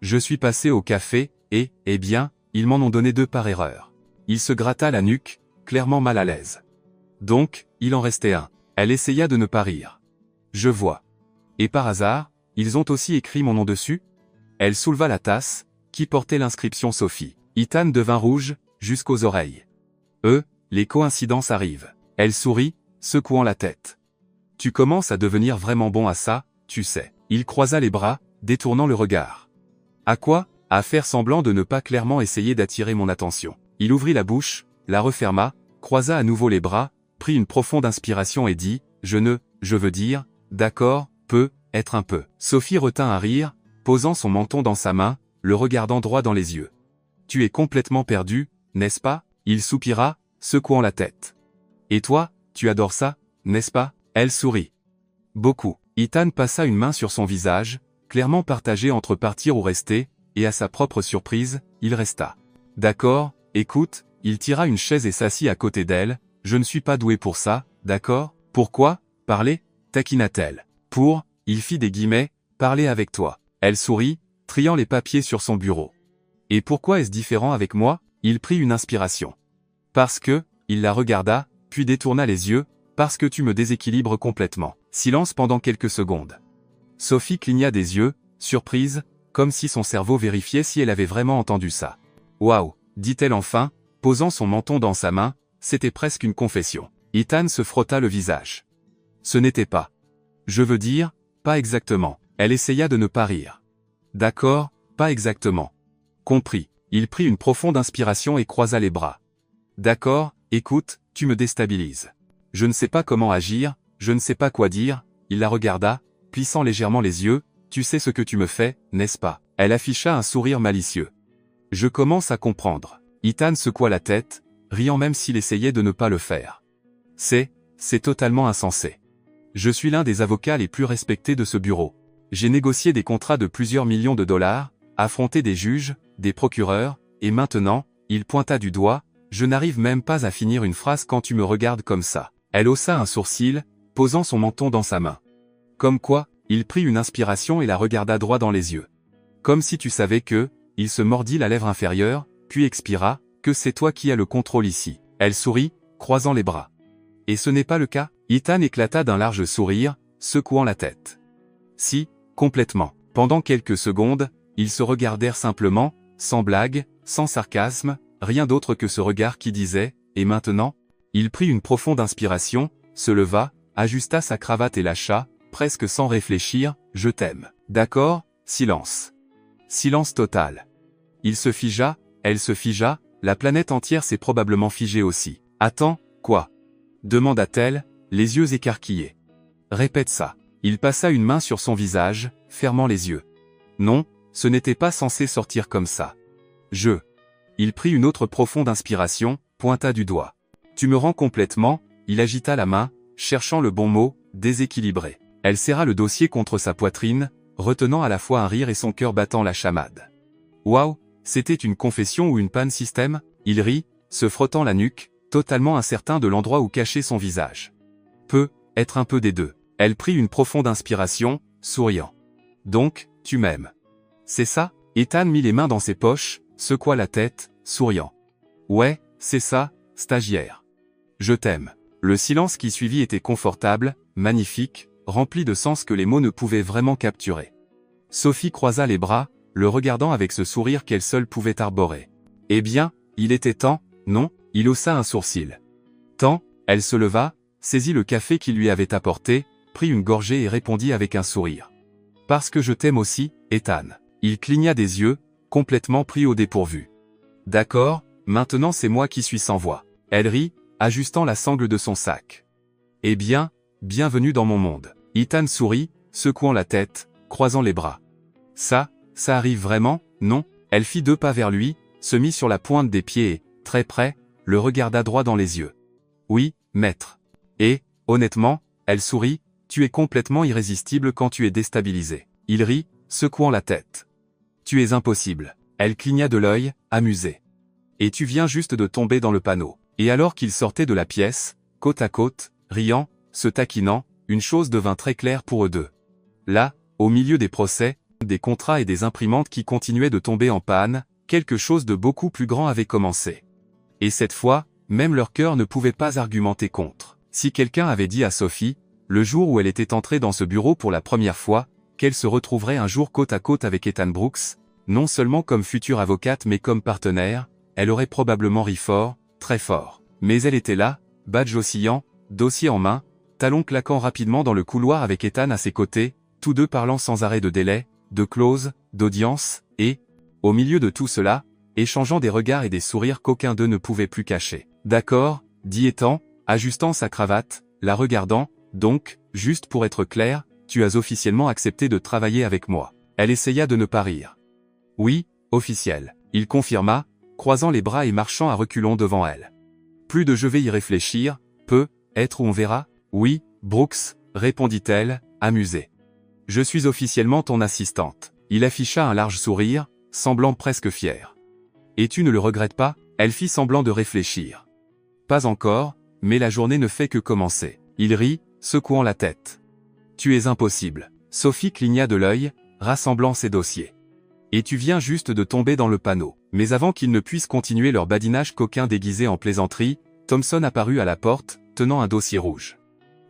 Je suis passé au café, et, eh bien, ils m'en ont donné 2 par erreur. » Il se gratta la nuque, clairement mal à l'aise. « Donc, il en restait un. » Elle essaya de ne pas rire. « Je vois. Et par hasard, ils ont aussi écrit mon nom dessus ?» Elle souleva la tasse, qui portait l'inscription Sophie. Ethan devint rouge, jusqu'aux oreilles. « Les coïncidences arrivent. » Elle sourit, secouant la tête. « Tu commences à devenir vraiment bon à ça, tu sais. » Il croisa les bras, détournant le regard. « À quoi ? À faire semblant de ne pas clairement essayer d'attirer mon attention. » Il ouvrit la bouche, la referma, croisa à nouveau les bras, prit une profonde inspiration et dit, « Je veux dire, d'accord, être un peu. » Sophie retint un rire, posant son menton dans sa main, le regardant droit dans les yeux. « Tu es complètement perdu, n'est-ce pas ?» Il soupira, secouant la tête. « Et toi, tu adores ça, n'est-ce pas ?» Elle sourit. « Beaucoup. » Ethan passa une main sur son visage, clairement partagé entre partir ou rester, et à sa propre surprise, il resta. « D'accord, écoute, » il tira une chaise et s'assit à côté d'elle, « je ne suis pas doué pour ça, d'accord ? » « Pourquoi ? Parler ?» taquina-t-elle. « il fit des guillemets, parler avec toi. » Elle sourit, triant les papiers sur son bureau. « Et pourquoi est-ce différent avec moi ?» Il prit une inspiration. « Parce que, » il la regarda, puis détourna les yeux, « parce que tu me déséquilibres complètement. » Silence pendant quelques secondes. Sophie cligna des yeux, surprise, comme si son cerveau vérifiait si elle avait vraiment entendu ça. « Waouh !» dit-elle enfin, posant son menton dans sa main, c'était presque une confession. Ethan se frotta le visage. « Ce n'était pas. Je veux dire, pas exactement. » Elle essaya de ne pas rire. « D'accord, pas exactement. » Compris. Il prit une profonde inspiration et croisa les bras. « D'accord, écoute, tu me déstabilises. Je ne sais pas comment agir, je ne sais pas quoi dire. » Il la regarda, plissant légèrement les yeux. « Tu sais ce que tu me fais, n'est-ce pas ?» Elle afficha un sourire malicieux. « Je commence à comprendre. » Ethan secoua la tête, riant même s'il essayait de ne pas le faire. « C'est totalement insensé. Je suis l'un des avocats les plus respectés de ce bureau. J'ai négocié des contrats de plusieurs millions de dollars, affronté des juges, des procureurs, et maintenant, » il pointa du doigt, « je n'arrive même pas à finir une phrase quand tu me regardes comme ça. » Elle haussa un sourcil, posant son menton dans sa main. « Comme quoi, il prit une inspiration et la regarda droit dans les yeux. Comme si tu savais que, il se mordit la lèvre inférieure, puis expira, que c'est toi qui as le contrôle ici. Elle sourit, croisant les bras. Et ce n'est pas le cas? Ethan éclata d'un large sourire, secouant la tête. Si, complètement. Pendant quelques secondes, ils se regardèrent simplement, sans blague, sans sarcasme, rien d'autre que ce regard qui disait, et maintenant? Il prit une profonde inspiration, se leva, ajusta sa cravate et lâcha, presque sans réfléchir, je t'aime. D'accord, silence. Silence total. Il se figea, elle se figea, la planète entière s'est probablement figée aussi. Attends, quoi? Demanda-t-elle, les yeux écarquillés. Répète ça. Il passa une main sur son visage, fermant les yeux. Non, ce n'était pas censé sortir comme ça. Il prit une autre profonde inspiration, pointa du doigt. Tu me rends complètement, il agita la main, cherchant le bon mot, déséquilibré. Elle serra le dossier contre sa poitrine, retenant à la fois un rire et son cœur battant la chamade. Waouh, c'était une confession ou une panne système? Il rit, se frottant la nuque, totalement incertain de l'endroit où cachait son visage. Peut être un peu des deux. Elle prit une profonde inspiration, souriant. Donc, tu m'aimes. C'est ça? Ethan mit les mains dans ses poches, secoua la tête, souriant. Ouais, c'est ça, stagiaire. Je t'aime. Le silence qui suivit était confortable, magnifique, rempli de sens que les mots ne pouvaient vraiment capturer. Sophie croisa les bras, le regardant avec ce sourire qu'elle seule pouvait arborer. Eh bien, il était temps, non? Il haussa un sourcil. Temps, elle se leva, saisit le café qu'il lui avait apporté, prit une gorgée et répondit avec un sourire. Parce que je t'aime aussi, Ethan. Il cligna des yeux, complètement pris au dépourvu. D'accord, maintenant c'est moi qui suis sans voix. Elle rit, ajustant la sangle de son sac. Eh bien, bienvenue dans mon monde. Ethan sourit, secouant la tête, croisant les bras. Ça arrive vraiment, non? Elle fit 2 pas vers lui, se mit sur la pointe des pieds et, très près, le regarda droit dans les yeux. Oui, maître. Et, honnêtement, elle sourit, tu es complètement irrésistible quand tu es déstabilisé. Il rit, secouant la tête. Tu es impossible. Elle cligna de l'œil, amusée. Et tu viens juste de tomber dans le panneau. Et alors qu'ils sortaient de la pièce, côte à côte, riant, se taquinant, une chose devint très claire pour eux deux. Là, au milieu des procès, des contrats et des imprimantes qui continuaient de tomber en panne, quelque chose de beaucoup plus grand avait commencé. Et cette fois, même leur cœur ne pouvait pas argumenter contre. Si quelqu'un avait dit à Sophie, le jour où elle était entrée dans ce bureau pour la première fois, qu'elle se retrouverait un jour côte à côte avec Ethan Brooks, non seulement comme future avocate mais comme partenaire, elle aurait probablement ri fort, très fort. Mais elle était là, badge oscillant, dossier en main, talons claquant rapidement dans le couloir avec Ethan à ses côtés, tous deux parlant sans arrêt de délai, de clause, d'audience, et, au milieu de tout cela, échangeant des regards et des sourires qu'aucun d'eux ne pouvait plus cacher. D'accord, dit Ethan, ajustant sa cravate, la regardant, donc, juste pour être clair, tu as officiellement accepté de travailler avec moi. Elle essaya de ne pas rire. Oui, officiel. Il confirma, croisant les bras et marchant à reculons devant elle. Plus de je vais y réfléchir, être ou on verra. Oui, Brooks, répondit-elle, amusée. Je suis officiellement ton assistante. Il afficha un large sourire, semblant presque fier. Et tu ne le regrettes pas? Elle fit semblant de réfléchir. Pas encore, mais la journée ne fait que commencer. Il rit, secouant la tête. Tu es impossible. Sophie cligna de l'œil, rassemblant ses dossiers. Et tu viens juste de tomber dans le panneau. Mais avant qu'ils ne puissent continuer leur badinage coquin déguisé en plaisanterie, Thompson apparut à la porte, tenant un dossier rouge.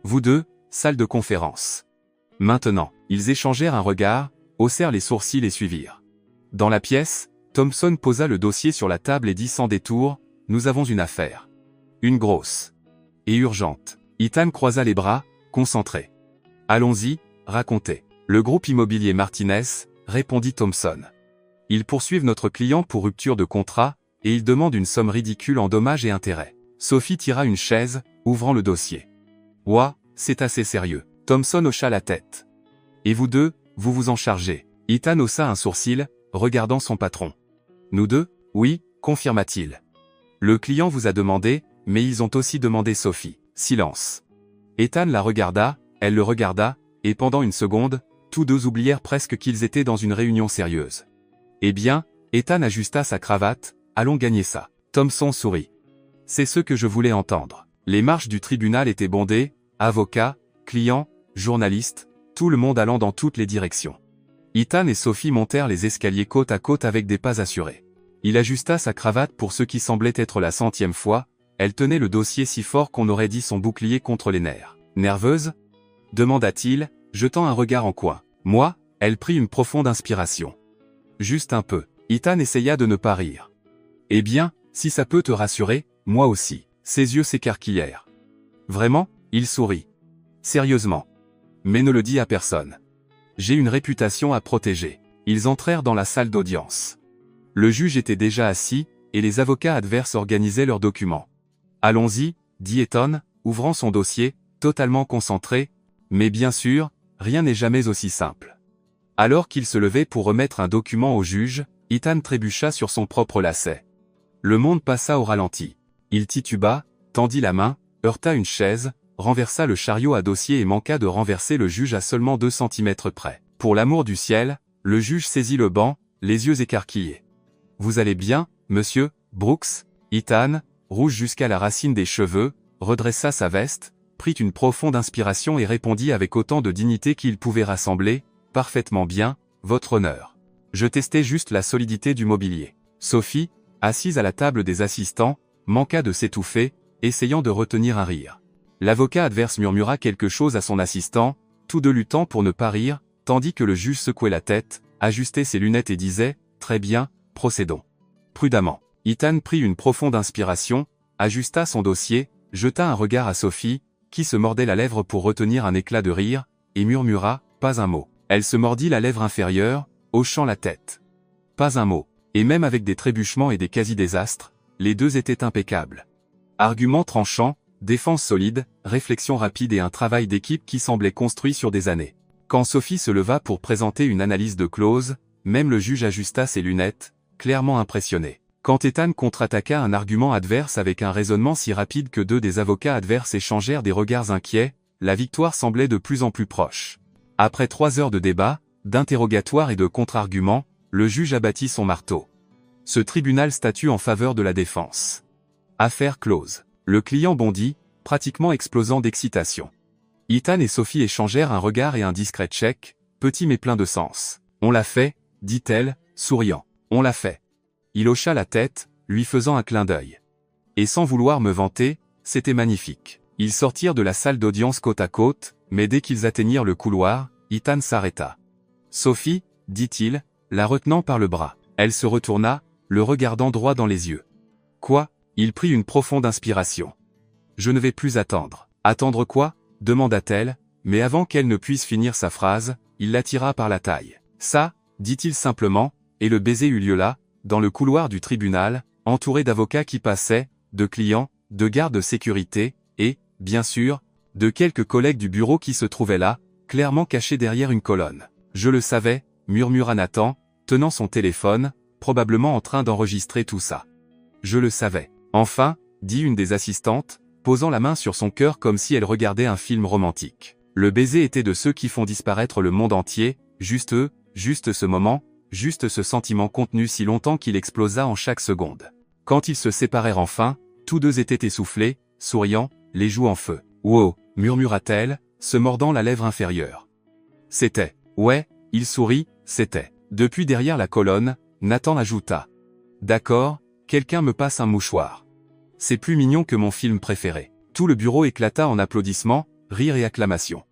Vous deux, salle de conférence. Maintenant, ils échangèrent un regard, haussèrent les sourcils et suivirent. Dans la pièce, Thompson posa le dossier sur la table et dit sans détour, nous avons une affaire. Une grosse. Et urgente. Ethan croisa les bras, concentré. Allons-y, racontez. Le groupe immobilier Martinez, répondit Thompson. Ils poursuivent notre client pour rupture de contrat, et ils demandent une somme ridicule en dommages et intérêts. Sophie tira une chaise, ouvrant le dossier. Ouah, c'est assez sérieux. Thompson hocha la tête. Et vous deux, vous vous en chargez. Ethan haussa un sourcil, regardant son patron. Nous deux? Oui, confirma-t-il. Le client vous a demandé, mais ils ont aussi demandé Sophie. Silence. Ethan la regarda, elle le regarda, et pendant une seconde, tous deux oublièrent presque qu'ils étaient dans une réunion sérieuse. Eh bien, Ethan ajusta sa cravate, allons gagner ça. Thompson sourit. C'est ce que je voulais entendre. Les marches du tribunal étaient bondées, avocats, clients, journalistes, tout le monde allant dans toutes les directions. Ethan et Sophie montèrent les escaliers côte à côte avec des pas assurés. Il ajusta sa cravate pour ce qui semblait être la 100e fois, elle tenait le dossier si fort qu'on aurait dit son bouclier contre les nerfs. Nerveuse ? Demanda-t-il, jetant un regard en coin. Moi, elle prit une profonde inspiration. Juste un peu. Ethan essaya de ne pas rire. Eh bien, si ça peut te rassurer, moi aussi. Ses yeux s'écarquillèrent. Vraiment ? Il sourit. Sérieusement. Mais ne le dis à personne. J'ai une réputation à protéger. Ils entrèrent dans la salle d'audience. Le juge était déjà assis, et les avocats adverses organisaient leurs documents. Allons-y, dit Ethan, ouvrant son dossier, totalement concentré, mais bien sûr, rien n'est jamais aussi simple. Alors qu'il se levait pour remettre un document au juge, Ethan trébucha sur son propre lacet. Le monde passa au ralenti. Il tituba, tendit la main, heurta une chaise, renversa le chariot à dossier et manqua de renverser le juge à seulement 2 centimètres près. Pour l'amour du ciel, le juge saisit le banc, les yeux écarquillés. « Vous allez bien, monsieur Brooks ?» Ethan, rouge jusqu'à la racine des cheveux, redressa sa veste, prit une profonde inspiration et répondit avec autant de dignité qu'il pouvait rassembler, « Parfaitement bien, votre honneur. Je testais juste la solidité du mobilier. » Sophie, assise à la table des assistants, manqua de s'étouffer, essayant de retenir un rire. L'avocat adverse murmura quelque chose à son assistant, tous deux luttant pour ne pas rire, tandis que le juge secouait la tête, ajustait ses lunettes et disait « Très bien, procédons. » Prudemment. Ethan prit une profonde inspiration, ajusta son dossier, jeta un regard à Sophie, qui se mordait la lèvre pour retenir un éclat de rire, et murmura « Pas un mot ». Elle se mordit la lèvre inférieure, hochant la tête. Pas un mot. Et même avec des trébuchements et des quasi-désastres, les deux étaient impeccables. Argument tranchant, défense solide, réflexion rapide et un travail d'équipe qui semblait construit sur des années. Quand Sophie se leva pour présenter une analyse de clause, même le juge ajusta ses lunettes, clairement impressionné. Quand Ethan contre-attaqua un argument adverse avec un raisonnement si rapide que deux des avocats adverses échangèrent des regards inquiets, la victoire semblait de plus en plus proche. Après 3 heures de débat, d'interrogatoire et de contre-arguments, le juge abattit son marteau. Ce tribunal statue en faveur de la défense. Affaire close. Le client bondit, pratiquement explosant d'excitation. Ethan et Sophie échangèrent un regard et un discret chèque, petit mais plein de sens. « On l'a fait » dit-elle, souriant. « On l'a fait. » Il hocha la tête, lui faisant un clin d'œil. Et sans vouloir me vanter, c'était magnifique. Ils sortirent de la salle d'audience côte à côte, mais dès qu'ils atteignirent le couloir, Ethan s'arrêta. « Sophie » dit-il, la retenant par le bras. Elle se retourna, le regardant droit dans les yeux. « Quoi ?» Il prit une profonde inspiration. « Je ne vais plus attendre. »« Attendre quoi ?» demanda-t-elle, mais avant qu'elle ne puisse finir sa phrase, il l'attira par la taille. « Ça » dit-il simplement, et le baiser eut lieu là, dans le couloir du tribunal, entouré d'avocats qui passaient, de clients, de gardes de sécurité, et, bien sûr, de quelques collègues du bureau qui se trouvaient là, clairement cachés derrière une colonne. « Je le savais » murmura Nathan, tenant son téléphone, probablement en train d'enregistrer tout ça. « Je le savais. » Enfin, dit une des assistantes, posant la main sur son cœur comme si elle regardait un film romantique. Le baiser était de ceux qui font disparaître le monde entier, juste eux, juste ce moment, juste ce sentiment contenu si longtemps qu'il explosa en chaque seconde. Quand ils se séparèrent enfin, tous deux étaient essoufflés, souriants, les joues en feu. « Wow » murmura-t-elle, se mordant la lèvre inférieure. C'était. Ouais, il sourit, c'était. Depuis derrière la colonne, Nathan ajouta. D'accord, quelqu'un me passe un mouchoir. C'est plus mignon que mon film préféré. Tout le bureau éclata en applaudissements, rires et acclamations.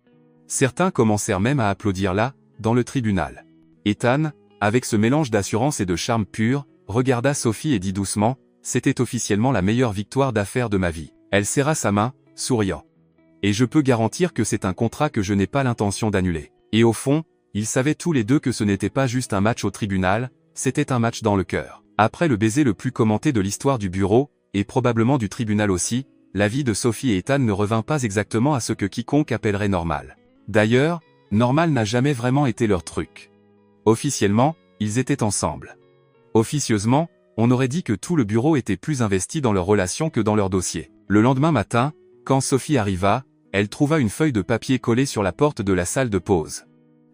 Certains commencèrent même à applaudir là, dans le tribunal. Ethan, avec ce mélange d'assurance et de charme pur, regarda Sophie et dit doucement, « C'était officiellement la meilleure victoire d'affaires de ma vie. » Elle serra sa main, souriant. « Et je peux garantir que c'est un contrat que je n'ai pas l'intention d'annuler. » Et au fond, ils savaient tous les deux que ce n'était pas juste un match au tribunal, c'était un match dans le cœur. Après le baiser le plus commenté de l'histoire du bureau, et probablement du tribunal aussi, la vie de Sophie et Ethan ne revint pas exactement à ce que quiconque appellerait normal. D'ailleurs, normal n'a jamais vraiment été leur truc. Officiellement, ils étaient ensemble. Officieusement, on aurait dit que tout le bureau était plus investi dans leur relation que dans leur dossier. Le lendemain matin, quand Sophie arriva, elle trouva une feuille de papier collée sur la porte de la salle de pause.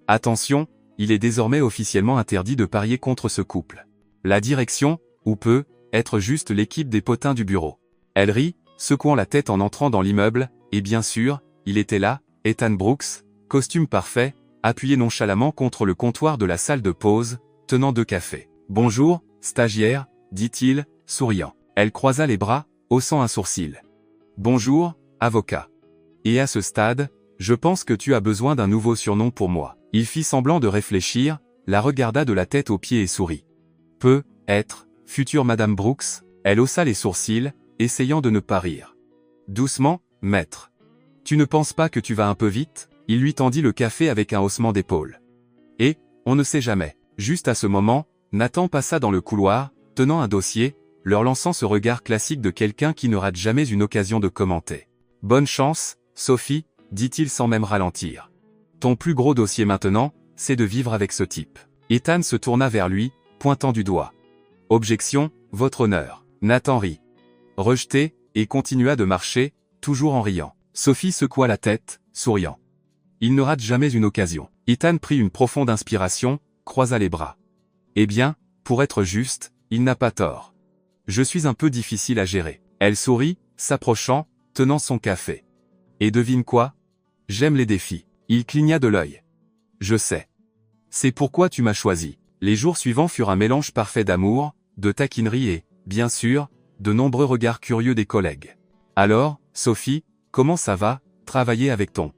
Attention, il est désormais officiellement interdit de parier contre ce couple. La direction, ou peut, être juste l'équipe des potins du bureau. Elle rit, secouant la tête en entrant dans l'immeuble, et bien sûr, il était là, Ethan Brooks, costume parfait, appuyé nonchalamment contre le comptoir de la salle de pause, tenant 2 cafés. « Bonjour, stagiaire, dit-il, souriant. Elle croisa les bras, haussant un sourcil. « Bonjour, avocat. Et à ce stade, je pense que tu as besoin d'un nouveau surnom pour moi. » Il fit semblant de réfléchir, la regarda de la tête aux pieds et sourit. « Peut être, future Madame Brooks ?» Elle haussa les sourcils, essayant de ne pas rire. « Doucement, maître. Tu ne penses pas que tu vas un peu vite ?» Il lui tendit le café avec un haussement d'épaule. Et, on ne sait jamais. Juste à ce moment, Nathan passa dans le couloir, tenant un dossier, leur lançant ce regard classique de quelqu'un qui ne rate jamais une occasion de commenter. « Bonne chance, Sophie, dit-il sans même ralentir. Ton plus gros dossier maintenant, c'est de vivre avec ce type. » Ethan se tourna vers lui, pointant du doigt. « Objection, votre honneur. » Nathan rit. Rejeté, et continua de marcher, toujours en riant. Sophie secoua la tête, souriant. Il ne rate jamais une occasion. Ethan prit une profonde inspiration, croisa les bras. Eh bien, pour être juste, il n'a pas tort. Je suis un peu difficile à gérer. Elle sourit, s'approchant, tenant son café. Et devine quoi? J'aime les défis. Il cligna de l'œil. Je sais. C'est pourquoi tu m'as choisi. Les jours suivants furent un mélange parfait d'amour, de taquinerie et, bien sûr, de nombreux regards curieux des collègues. Alors, Sophie, comment ça va, travailler avec ton?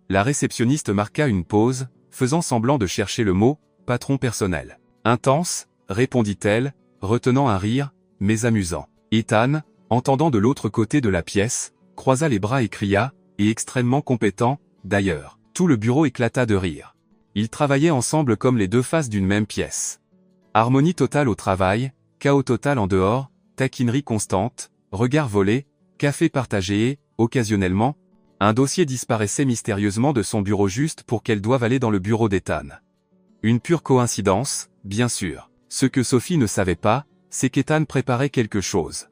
La réceptionniste marqua une pause, faisant semblant de chercher le mot « patron personnel ». Intense, répondit-elle, retenant un rire, mais amusant. Ethan, entendant de l'autre côté de la pièce, croisa les bras et cria, et extrêmement compétent, d'ailleurs. Tout le bureau éclata de rire. Ils travaillaient ensemble comme les 2 faces d'une même pièce. Harmonie totale au travail, chaos total en dehors, taquinerie constante, regards volés, café partagé et, occasionnellement, un dossier disparaissait mystérieusement de son bureau juste pour qu'elle doive aller dans le bureau d'Ethan. Une pure coïncidence, bien sûr. Ce que Sophie ne savait pas, c'est qu'Ethan préparait quelque chose.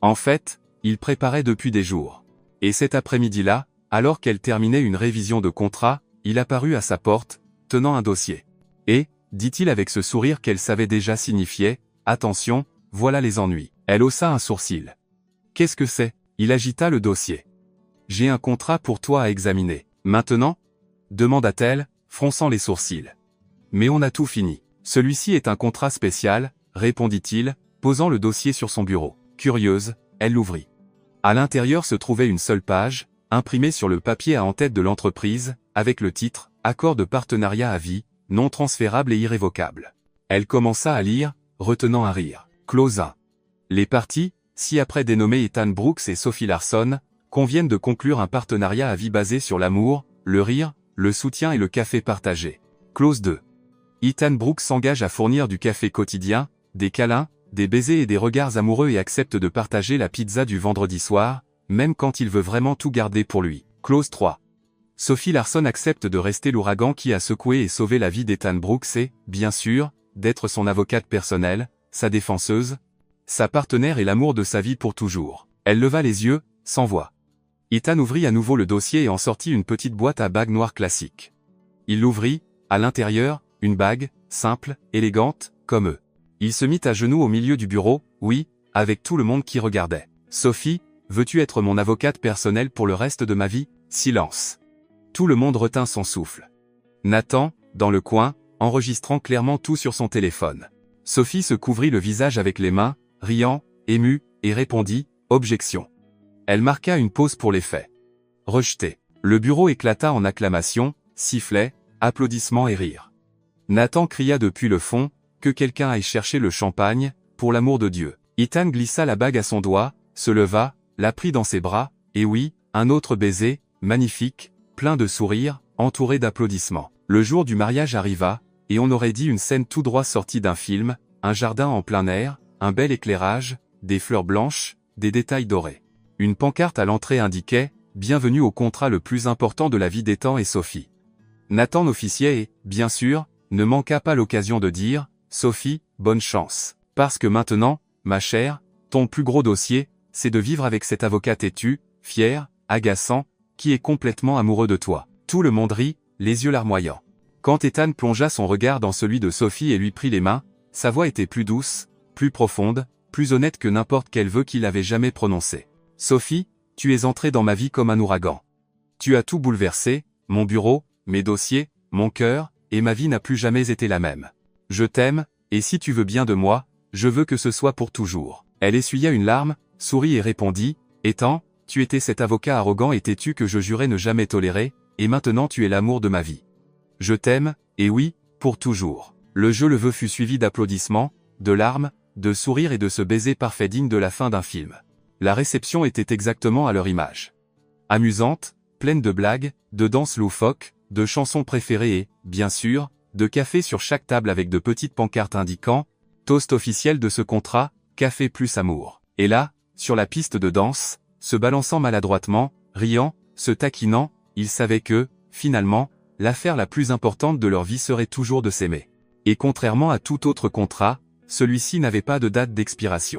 En fait, il préparait depuis des jours. Et cet après-midi-là, alors qu'elle terminait une révision de contrat, il apparut à sa porte, tenant un dossier. Et, dit-il avec ce sourire qu'elle savait déjà signifiait, « Attention, voilà les ennuis. » Elle haussa un sourcil. « Qu'est-ce que c'est ?» Il agita le dossier. « J'ai un contrat pour toi à examiner. Maintenant ?» demanda-t-elle, fronçant les sourcils. « Mais on a tout fini. Celui-ci est un contrat spécial, » répondit-il, posant le dossier sur son bureau. Curieuse, elle l'ouvrit. À l'intérieur se trouvait une seule page, imprimée sur le papier à en-tête de l'entreprise, avec le titre « Accord de partenariat à vie, non transférable et irrévocable ». Elle commença à lire, retenant un rire. Clause 1. Les parties, ci-après dénommées Ethan Brooks et Sophie Larson, conviennent de conclure un partenariat à vie basé sur l'amour, le rire, le soutien et le café partagé. Clause 2. Ethan Brooks s'engage à fournir du café quotidien, des câlins, des baisers et des regards amoureux et accepte de partager la pizza du vendredi soir, même quand il veut vraiment tout garder pour lui. Clause 3. Sophie Larson accepte de rester l'ouragan qui a secoué et sauvé la vie d'Ethan Brooks et, bien sûr, d'être son avocate personnelle, sa défenseuse, sa partenaire et l'amour de sa vie pour toujours. Elle leva les yeux, sans voix. Ethan ouvrit à nouveau le dossier et en sortit une petite boîte à bagues noire classique. Il l'ouvrit, à l'intérieur, une bague, simple, élégante, comme eux. Il se mit à genoux au milieu du bureau, oui, avec tout le monde qui regardait. « Sophie, veux-tu être mon avocate personnelle pour le reste de ma vie ?» Silence. Tout le monde retint son souffle. Nathan, dans le coin, enregistrant clairement tout sur son téléphone. Sophie se couvrit le visage avec les mains, riant, émue, et répondit « Objection ». Elle marqua une pause pour les faits. Rejeté. Le bureau éclata en acclamations, sifflets, applaudissements et rires. Nathan cria depuis le fond, que quelqu'un aille chercher le champagne, pour l'amour de Dieu. Ethan glissa la bague à son doigt, se leva, la prit dans ses bras, et oui, un autre baiser, magnifique, plein de sourires, entouré d'applaudissements. Le jour du mariage arriva, et on aurait dit une scène tout droit sortie d'un film, un jardin en plein air, un bel éclairage, des fleurs blanches, des détails dorés. Une pancarte à l'entrée indiquait « Bienvenue au contrat le plus important de la vie d'Ethan et Sophie ». Nathan officiait et, bien sûr, ne manqua pas l'occasion de dire « Sophie, bonne chance. Parce que maintenant, ma chère, ton plus gros dossier, c'est de vivre avec cet avocat têtu, fier, agaçant, qui est complètement amoureux de toi. » Tout le monde rit, les yeux larmoyants. Quand Ethan plongea son regard dans celui de Sophie et lui prit les mains, sa voix était plus douce, plus profonde, plus honnête que n'importe quel vœu qu'il avait jamais prononcé. « Sophie, tu es entrée dans ma vie comme un ouragan. Tu as tout bouleversé, mon bureau, mes dossiers, mon cœur, et ma vie n'a plus jamais été la même. Je t'aime, et si tu veux bien de moi, je veux que ce soit pour toujours. » Elle essuya une larme, sourit et répondit, « Ethan, tu étais cet avocat arrogant et têtu que je jurais ne jamais tolérer, et maintenant tu es l'amour de ma vie. Je t'aime, et oui, pour toujours. » Le je le veux fut suivi d'applaudissements, de larmes, de sourires et de ce baiser parfait digne de la fin d'un film. La réception était exactement à leur image. Amusante, pleine de blagues, de danses loufoques, de chansons préférées et, bien sûr, de café sur chaque table avec de petites pancartes indiquant « Toast officiel de ce contrat, café plus amour ». Et là, sur la piste de danse, se balançant maladroitement, riant, se taquinant, ils savaient que, finalement, l'affaire la plus importante de leur vie serait toujours de s'aimer. Et contrairement à tout autre contrat, celui-ci n'avait pas de date d'expiration.